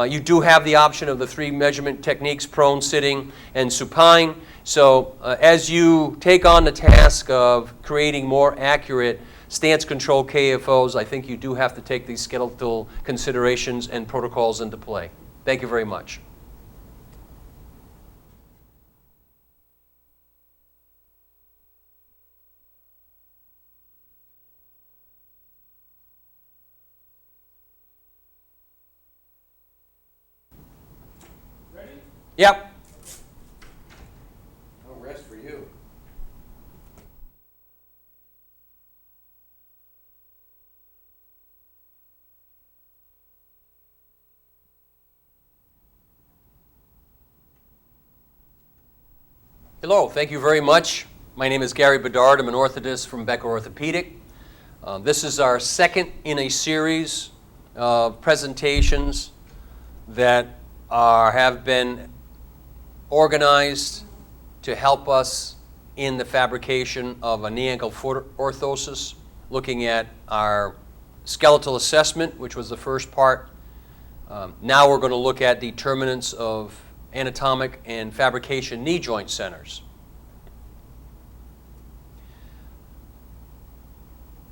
You do have the option of the 3 measurement techniques, prone, sitting, and supine. So as you take on the task of creating more accurate stance control KFOs, I think you do have to take these skeletal considerations and protocols into play. Thank you very much. Ready? Yep. Hello, thank you very much. My name is Gary Bedard. I'm an orthotist from Becker Orthopedic. This is our second in a series of presentations that have been organized to help us in the fabrication of a knee ankle foot orthosis, looking at our skeletal assessment, which was the first part. Now we're going to look at determinants of anatomic and fabrication knee joint centers.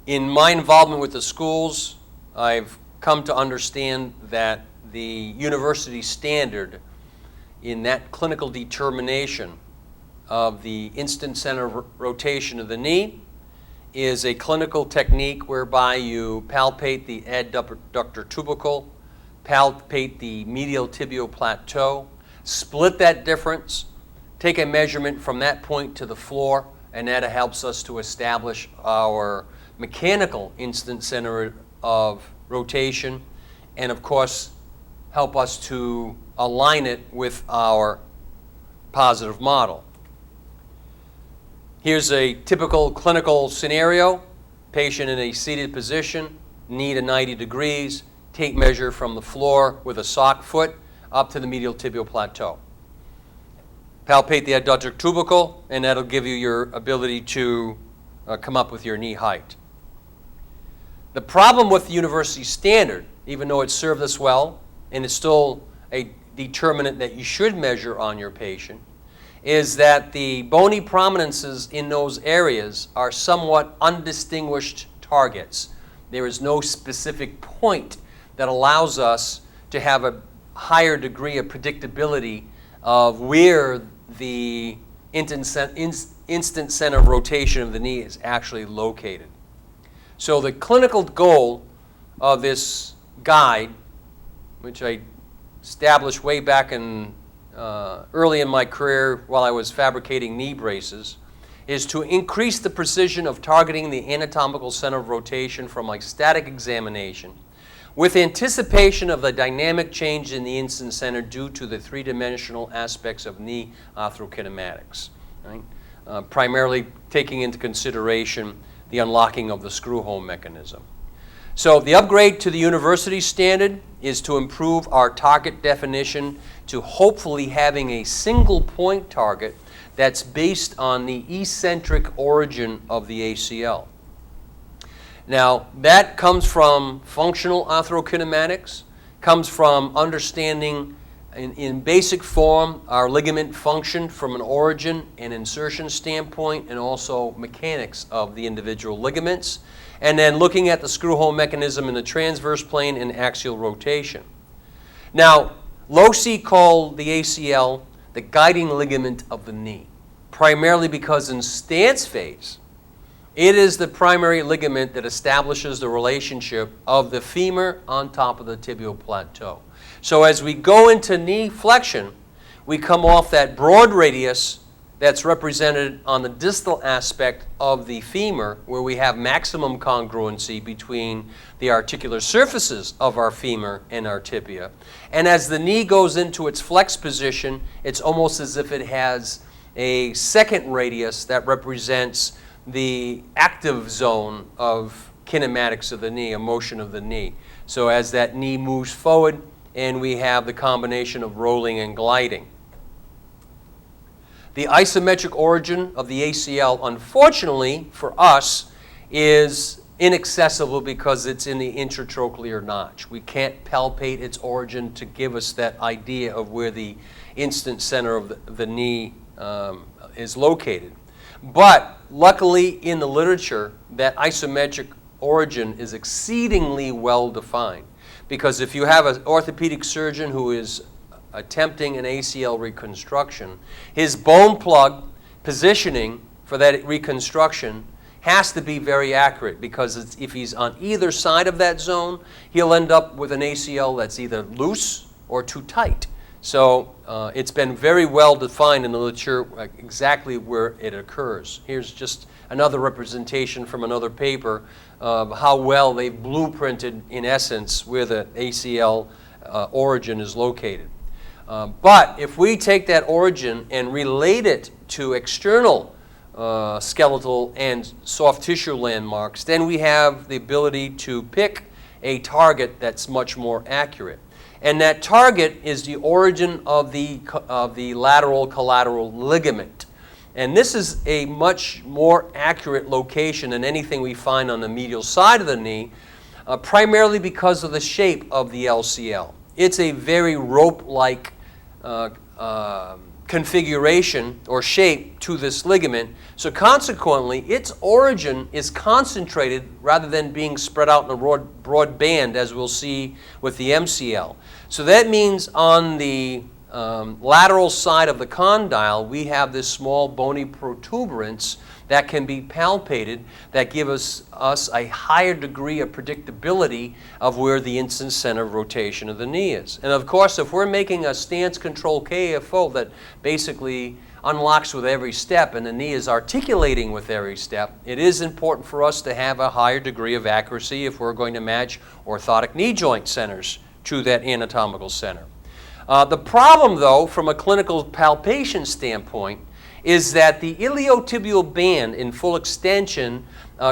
In my involvement with the schools, I've come to understand that the university standard in that clinical determination of the instant center rotation of the knee is a clinical technique whereby you palpate the adductor tubercle, palpate the medial tibial plateau, split that difference, take a measurement from that point to the floor, and that helps us to establish our mechanical instant center of rotation, and of course help us to align it with our positive model. Here's a typical clinical scenario. Patient in a seated position, knee to 90 degrees, tape measure from the floor with a sock foot up to the medial tibial plateau. Palpate the adductor tubercle, and that'll give you your ability to come up with your knee height. The problem with the university standard, even though it served us well, and it's still a determinant that you should measure on your patient, is that the bony prominences in those areas are somewhat undistinguished targets. There is no specific point that allows us to have a higher degree of predictability of where the instant center of rotation of the knee is actually located. So the clinical goal of this guide, which I established way back in early in my career while I was fabricating knee braces, is to increase the precision of targeting the anatomical center of rotation from a static examination with anticipation of the dynamic change in the instant center due to the 3-dimensional aspects of knee arthrokinematics, right? Primarily taking into consideration the unlocking of the screw hole mechanism. So the upgrade to the university standard is to improve our target definition to hopefully having a single point target that's based on the eccentric origin of the ACL. Now, that comes from functional arthrokinematics, comes from understanding in basic form our ligament function from an origin and insertion standpoint, and also mechanics of the individual ligaments, and then looking at the screw hole mechanism in the transverse plane and axial rotation. Now, Losi called the ACL the guiding ligament of the knee, primarily because in stance phase, it is the primary ligament that establishes the relationship of the femur on top of the tibial plateau. So as we go into knee flexion, we come off that broad radius that's represented on the distal aspect of the femur, where we have maximum congruency between the articular surfaces of our femur and our tibia. And as the knee goes into its flex position, it's almost as if it has a second radius that represents the active zone of kinematics of the knee, a motion of the knee. So as that knee moves forward, and we have the combination of rolling and gliding. The isometric origin of the ACL, unfortunately for us, is inaccessible because it's in the intratrochlear notch. We can't palpate its origin to give us that idea of where the instant center of the knee is located. But luckily in the literature, that isometric origin is exceedingly well defined, because if you have an orthopedic surgeon who is attempting an ACL reconstruction, his bone plug positioning for that reconstruction has to be very accurate, because if he's on either side of that zone, he'll end up with an ACL that's either loose or too tight. So it's been very well defined in the literature exactly where it occurs. Here's just another representation from another paper of how well they've blueprinted, in essence, where the ACL origin is located. But if we take that origin and relate it to external skeletal and soft tissue landmarks, then we have the ability to pick a target that's much more accurate. And that target is the origin of the lateral collateral ligament. And this is a much more accurate location than anything we find on the medial side of the knee, primarily because of the shape of the LCL. It's a very rope-like configuration or shape to this ligament. So consequently, its origin is concentrated rather than being spread out in a broad band, as we'll see with the MCL. So that means on the lateral side of the condyle, we have this small bony protuberance that can be palpated that give us a higher degree of predictability of where the instant center of rotation of the knee is. And of course, if we're making a stance control KFO that basically unlocks with every step and the knee is articulating with every step, it is important for us to have a higher degree of accuracy if we're going to match orthotic knee joint centers to that anatomical center. The problem, though, from a clinical palpation standpoint, is that the iliotibial band in full extension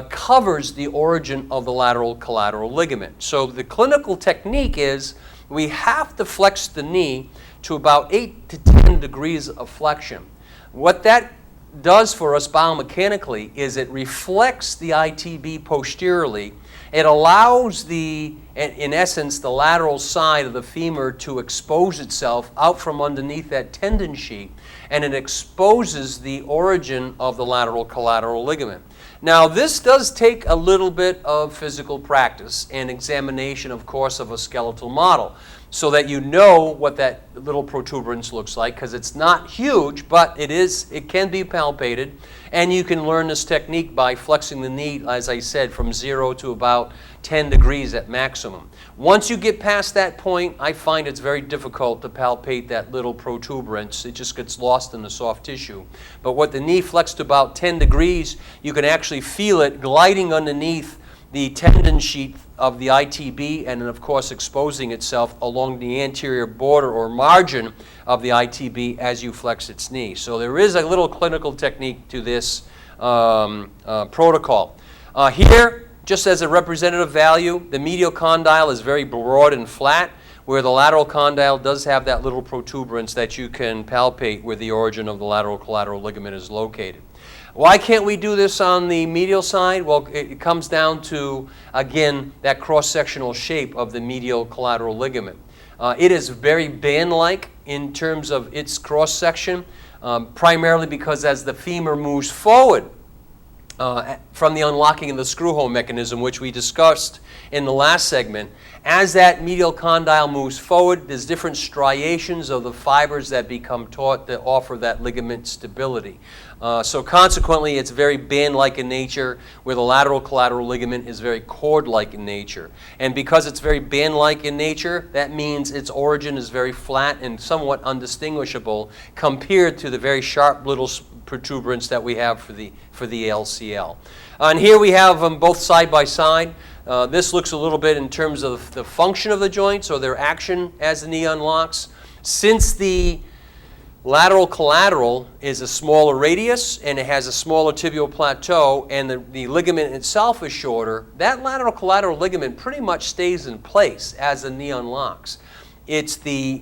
covers the origin of the lateral collateral ligament. So the clinical technique is we have to flex the knee to about 8 to 10 degrees of flexion. What that does for us biomechanically is it reflects the ITB posteriorly. It allows in essence, the lateral side of the femur to expose itself out from underneath that tendon sheet, and it exposes the origin of the lateral collateral ligament. Now, this does take a little bit of physical practice and examination, of course, of a skeletal model, so that you know what that little protuberance looks like, because it's not huge, but it can be palpated, and you can learn this technique by flexing the knee, as I said, from 0 to about 10 degrees at maximum. Once you get past that point, I find it's very difficult to palpate that little protuberance. It just gets lost in the soft tissue. But with the knee flexed to about 10 degrees, you can actually feel it gliding underneath the tendon sheet of the ITB, and then of course exposing itself along the anterior border or margin of the ITB as you flex its knee. So there is a little clinical technique to this protocol. Here, just as a representative value, the medial condyle is very broad and flat, where the lateral condyle does have that little protuberance that you can palpate where the origin of the lateral collateral ligament is located. Why can't we do this on the medial side? Well, it comes down to, again, that cross-sectional shape of the medial collateral ligament. It is very band-like in terms of its cross-section, primarily because as the femur moves forward from the unlocking of the screw-hole mechanism, which we discussed in the last segment, as that medial condyle moves forward, there's different striations of the fibers that become taut that offer that ligament stability. So consequently, it's very band-like in nature, where the lateral collateral ligament is very cord-like in nature. And because it's very band-like in nature, that means its origin is very flat and somewhat undistinguishable compared to the very sharp little protuberance that we have for the LCL. And here we have them both side by side. This looks a little bit in terms of the function of the joints or their action as the knee unlocks. Since the lateral collateral is a smaller radius and it has a smaller tibial plateau and the ligament itself is shorter, that lateral collateral ligament pretty much stays in place as the knee unlocks. It's the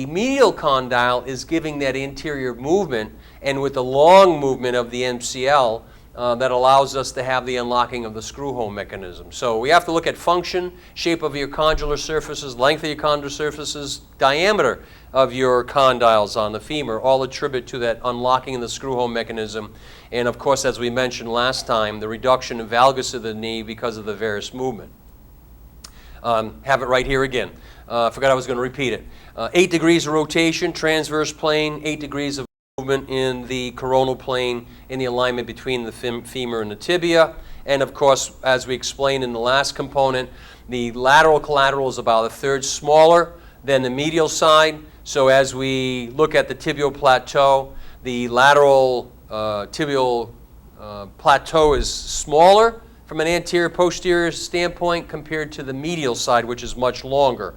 medial condyle is giving that anterior movement, and with the long movement of the MCL, that allows us to have the unlocking of the screw-hole mechanism. So we have to look at function, shape of your condylar surfaces, length of your condylar surfaces, diameter of your condyles on the femur, all attribute to that unlocking of the screw-hole mechanism. And of course, as we mentioned last time, the reduction of valgus of the knee because of the varus movement. Have it right here again. I forgot I was going to repeat it. 8 degrees of rotation, transverse plane, 8 degrees of movement in the coronal plane in the alignment between the femur and the tibia. And of course, as we explained in the last component, the lateral collateral is about a third smaller than the medial side. So as we look at the tibial plateau, the lateral tibial plateau is smaller from an anterior-posterior standpoint compared to the medial side, which is much longer.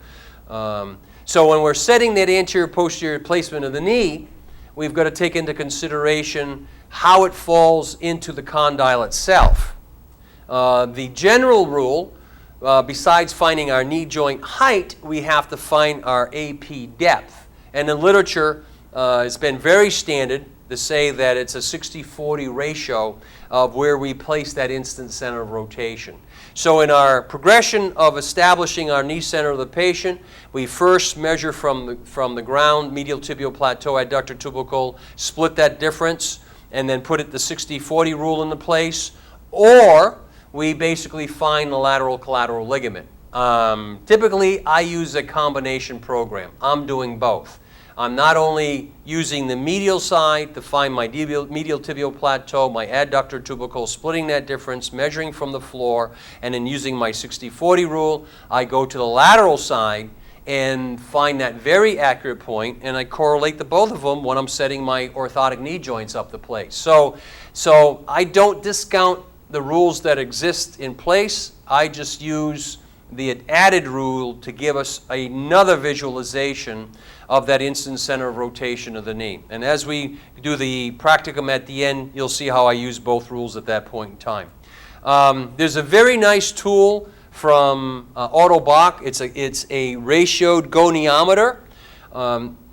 So when we're setting that anterior-posterior placement of the knee, we've got to take into consideration how it falls into the condyle itself. The general rule, besides finding our knee joint height, we have to find our AP depth. And in literature, it's been very standard to say that it's a 60-40 ratio of where we place that instant center of rotation. So in our progression of establishing our knee center of the patient, we first measure from the ground, medial tibial plateau, adductor tubercle, split that difference, and then put it the 60-40 rule into place, or we basically find the lateral collateral ligament. Typically, I use a combination program. I'm doing both. I'm not only using the medial side to find my medial tibial plateau, my adductor tubercle, splitting that difference, measuring from the floor, and then using my 60-40 rule, I go to the lateral side and find that very accurate point, and I correlate the both of them when I'm setting my orthotic knee joints up to place. So I don't discount the rules that exist in place. I just use the added rule to give us another visualization of that instant center of rotation of the knee. And as we do the practicum at the end, you'll see how I use both rules at that point in time. There's a very nice tool from Otto Bach. It's a ratioed goniometer.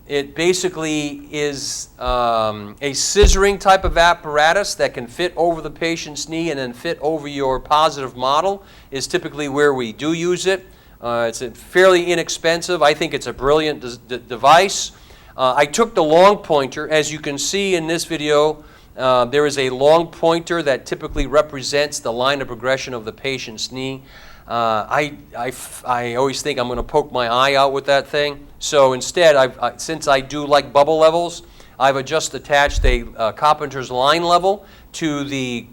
It basically is a scissoring type of apparatus that can fit over the patient's knee and then fit over your positive model is typically where we do use it. It's fairly inexpensive. I think it's a brilliant device. I took the long pointer. As you can see in this video, there is a long pointer that typically represents the line of progression of the patient's knee. I always think I'm going to poke my eye out with that thing. So instead, since I do like bubble levels, I've just attached a carpenter's line level to the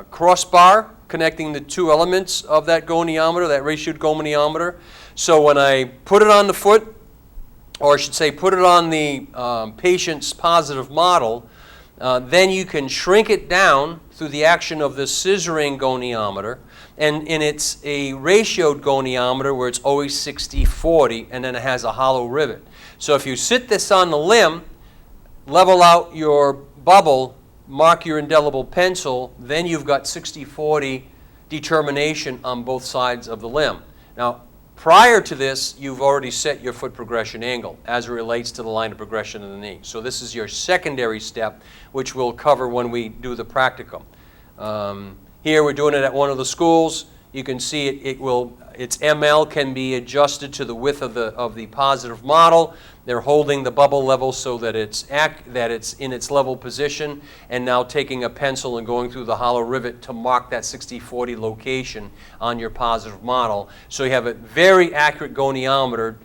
crossbar connecting the two elements of that goniometer, that ratioed goniometer. So when I put it on the foot, or I should say put it on the patient's positive model, then you can shrink it down through the action of the scissoring goniometer. And it's a ratioed goniometer where it's always 60-40, and then it has a hollow rivet. So if you sit this on the limb, level out your bubble, mark your indelible pencil, then you've got 60-40 determination on both sides of the limb. Now, Prior to this, you've already set your foot progression angle as it relates to the line of progression of the knee. So this is your secondary step, which we'll cover when we do the practicum. Here we're doing it at one of the schools. You can see its ML can be adjusted to the width of the positive model. They're holding the bubble level so that it's in its level position, and now taking a pencil and going through the hollow rivet to mark that 60/40 location on your positive model. So you have a very accurate goniometer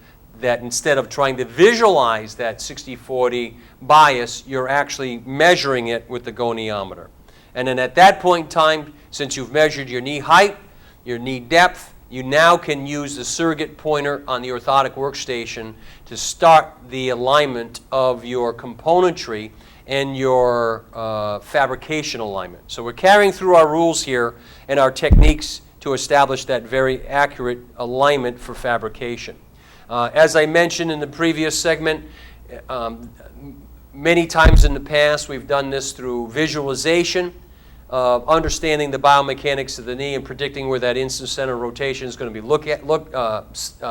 that instead of trying to visualize that 60/40 bias, you're actually measuring it with the goniometer. And then at that point in time, since you've measured your knee height, your knee depth, you now can use the surrogate pointer on the orthotic workstation to start the alignment of your componentry and your fabrication alignment. So we're carrying through our rules here and our techniques to establish that very accurate alignment for fabrication. As I mentioned in the previous segment, many times in the past we've done this through visualization, understanding the biomechanics of the knee and predicting where that instant center rotation is going to be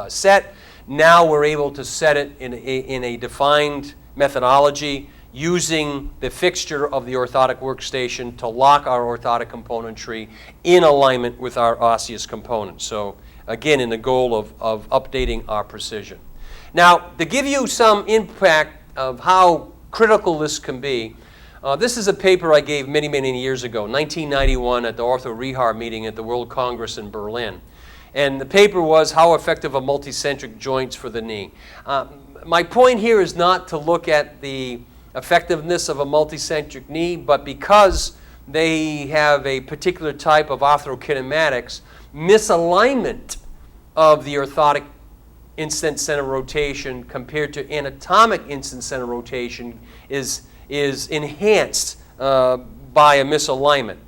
set. Now we're able to set it in a defined methodology using the fixture of the orthotic workstation to lock our orthotic componentry in alignment with our osseous components. So again, in the goal of updating our precision. Now, to give you some impact of how critical this can be, this is a paper I gave many, many years ago, 1991, at the Ortho Rehab meeting at the World Congress in Berlin. And the paper was How Effective are Multicentric Joints for the Knee. My point here is not to look at the effectiveness of a multicentric knee, but because they have a particular type of arthrokinematics, misalignment of the orthotic instant center rotation compared to anatomic instant center rotation is enhanced by a misalignment.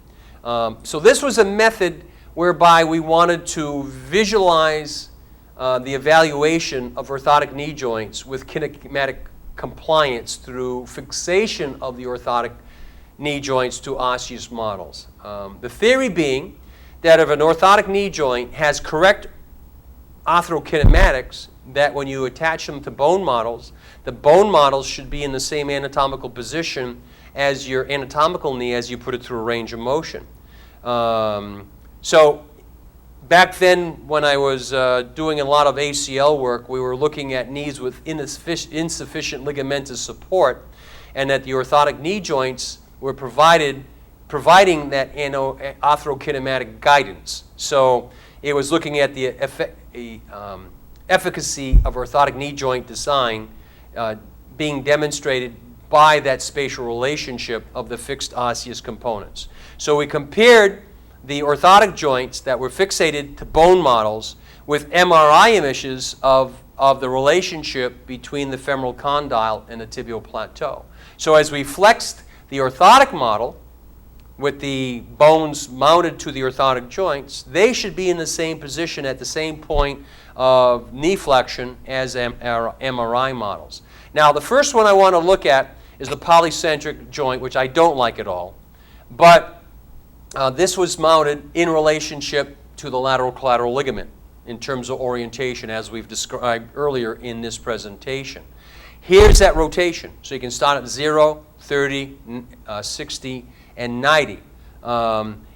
So this was a method whereby we wanted to visualize the evaluation of orthotic knee joints with kinematic compliance through fixation of the orthotic knee joints to osseous models. The theory being that if an orthotic knee joint has correct arthrokinematics, that when you attach them to bone models, the bone models should be in the same anatomical position as your anatomical knee as you put it through a range of motion. So back then, when I was doing a lot of ACL work, we were looking at knees with insufficient ligamentous support, and that the orthotic knee joints were providing that arthrokinematic guidance. So it was looking at the efficacy of orthotic knee joint design being demonstrated by that spatial relationship of the fixed osseous components. So we compared the orthotic joints that were fixated to bone models with MRI images of the relationship between the femoral condyle and the tibial plateau. So as we flexed the orthotic model with the bones mounted to the orthotic joints, they should be in the same position at the same point of knee flexion as our MRI models. Now, the first one I want to look at is the polycentric joint, which I don't like at all. But this was mounted in relationship to the lateral collateral ligament in terms of orientation, as we've described earlier in this presentation. Here's that rotation. So you can start at 0, 30, 60, and 90.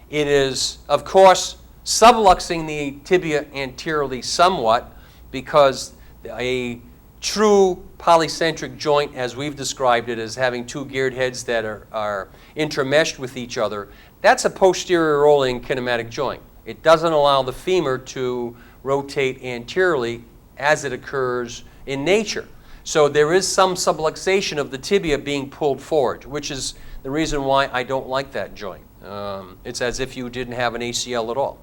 It is, of course, subluxing the tibia anteriorly somewhat, because a true polycentric joint, as we've described it, as having two geared heads that are intermeshed with each other, that's a posterior rolling kinematic joint. It doesn't allow the femur to rotate anteriorly as it occurs in nature. So there is some subluxation of the tibia being pulled forward, which is the reason why I don't like that joint. It's as if you didn't have an ACL at all.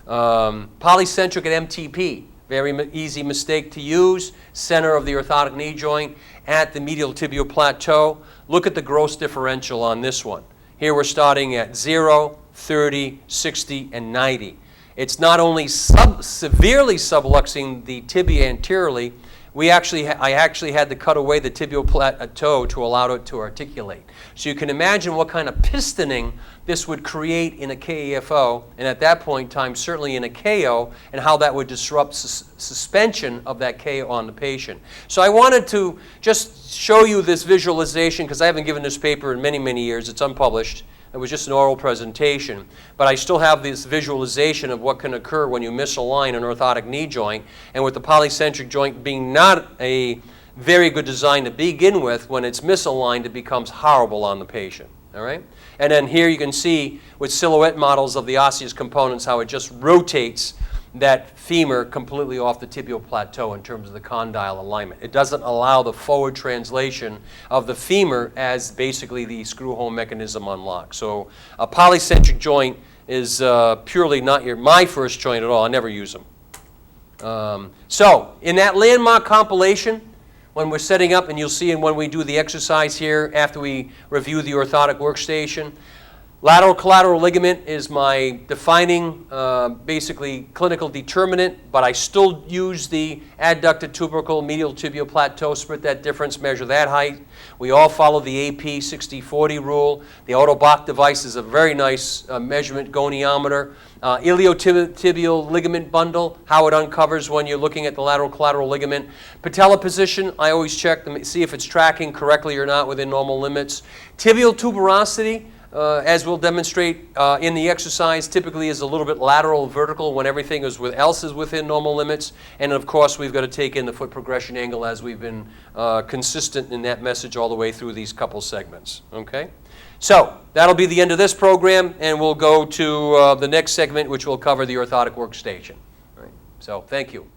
Polycentric at MTP, very easy mistake to use. Center of the orthotic knee joint at the medial tibial plateau. Look at the gross differential on this one. Here we're starting at 0, 30, 60, and 90. It's not only severely subluxing the tibia anteriorly, I actually had to cut away the tibial plateau to allow it to articulate. So you can imagine what kind of pistoning this would create in a KEFO, and at that point in time, certainly in a KO, and how that would disrupt suspension of that KO on the patient. So I wanted to just show you this visualization, because I haven't given this paper in many, many years. It's unpublished. It was just an oral presentation. But I still have this visualization of what can occur when you misalign an orthotic knee joint, and with the polycentric joint being not a very good design to begin with, when it's misaligned, it becomes horrible on the patient. All right? And then here you can see with silhouette models of the osseous components how it just rotates that femur completely off the tibial plateau in terms of the condyle alignment. It doesn't allow the forward translation of the femur as basically the screw home mechanism unlocks. So a polycentric joint is purely not my first joint at all. I never use them. So in that landmark compilation, when we're setting up, and you'll see when we do the exercise here after we review the orthotic workstation, lateral collateral ligament is my defining, basically clinical determinant, but I still use the adducted tubercle medial tibial plateau, split that difference, measure that height. We all follow the AP 60-40 rule. The Autobach device is a very nice measurement goniometer. Iliotibial ligament bundle, how it uncovers when you're looking at the lateral collateral ligament. Patella position, I always check to see if it's tracking correctly or not within normal limits. Tibial tuberosity, as we'll demonstrate in the exercise, typically is a little bit lateral vertical when everything else is within normal limits. And of course, we've got to take in the foot progression angle, as we've been consistent in that message all the way through these couple segments. Okay? So that'll be the end of this program, and we'll go to the next segment, which will cover the orthotic workstation. All right? So thank you.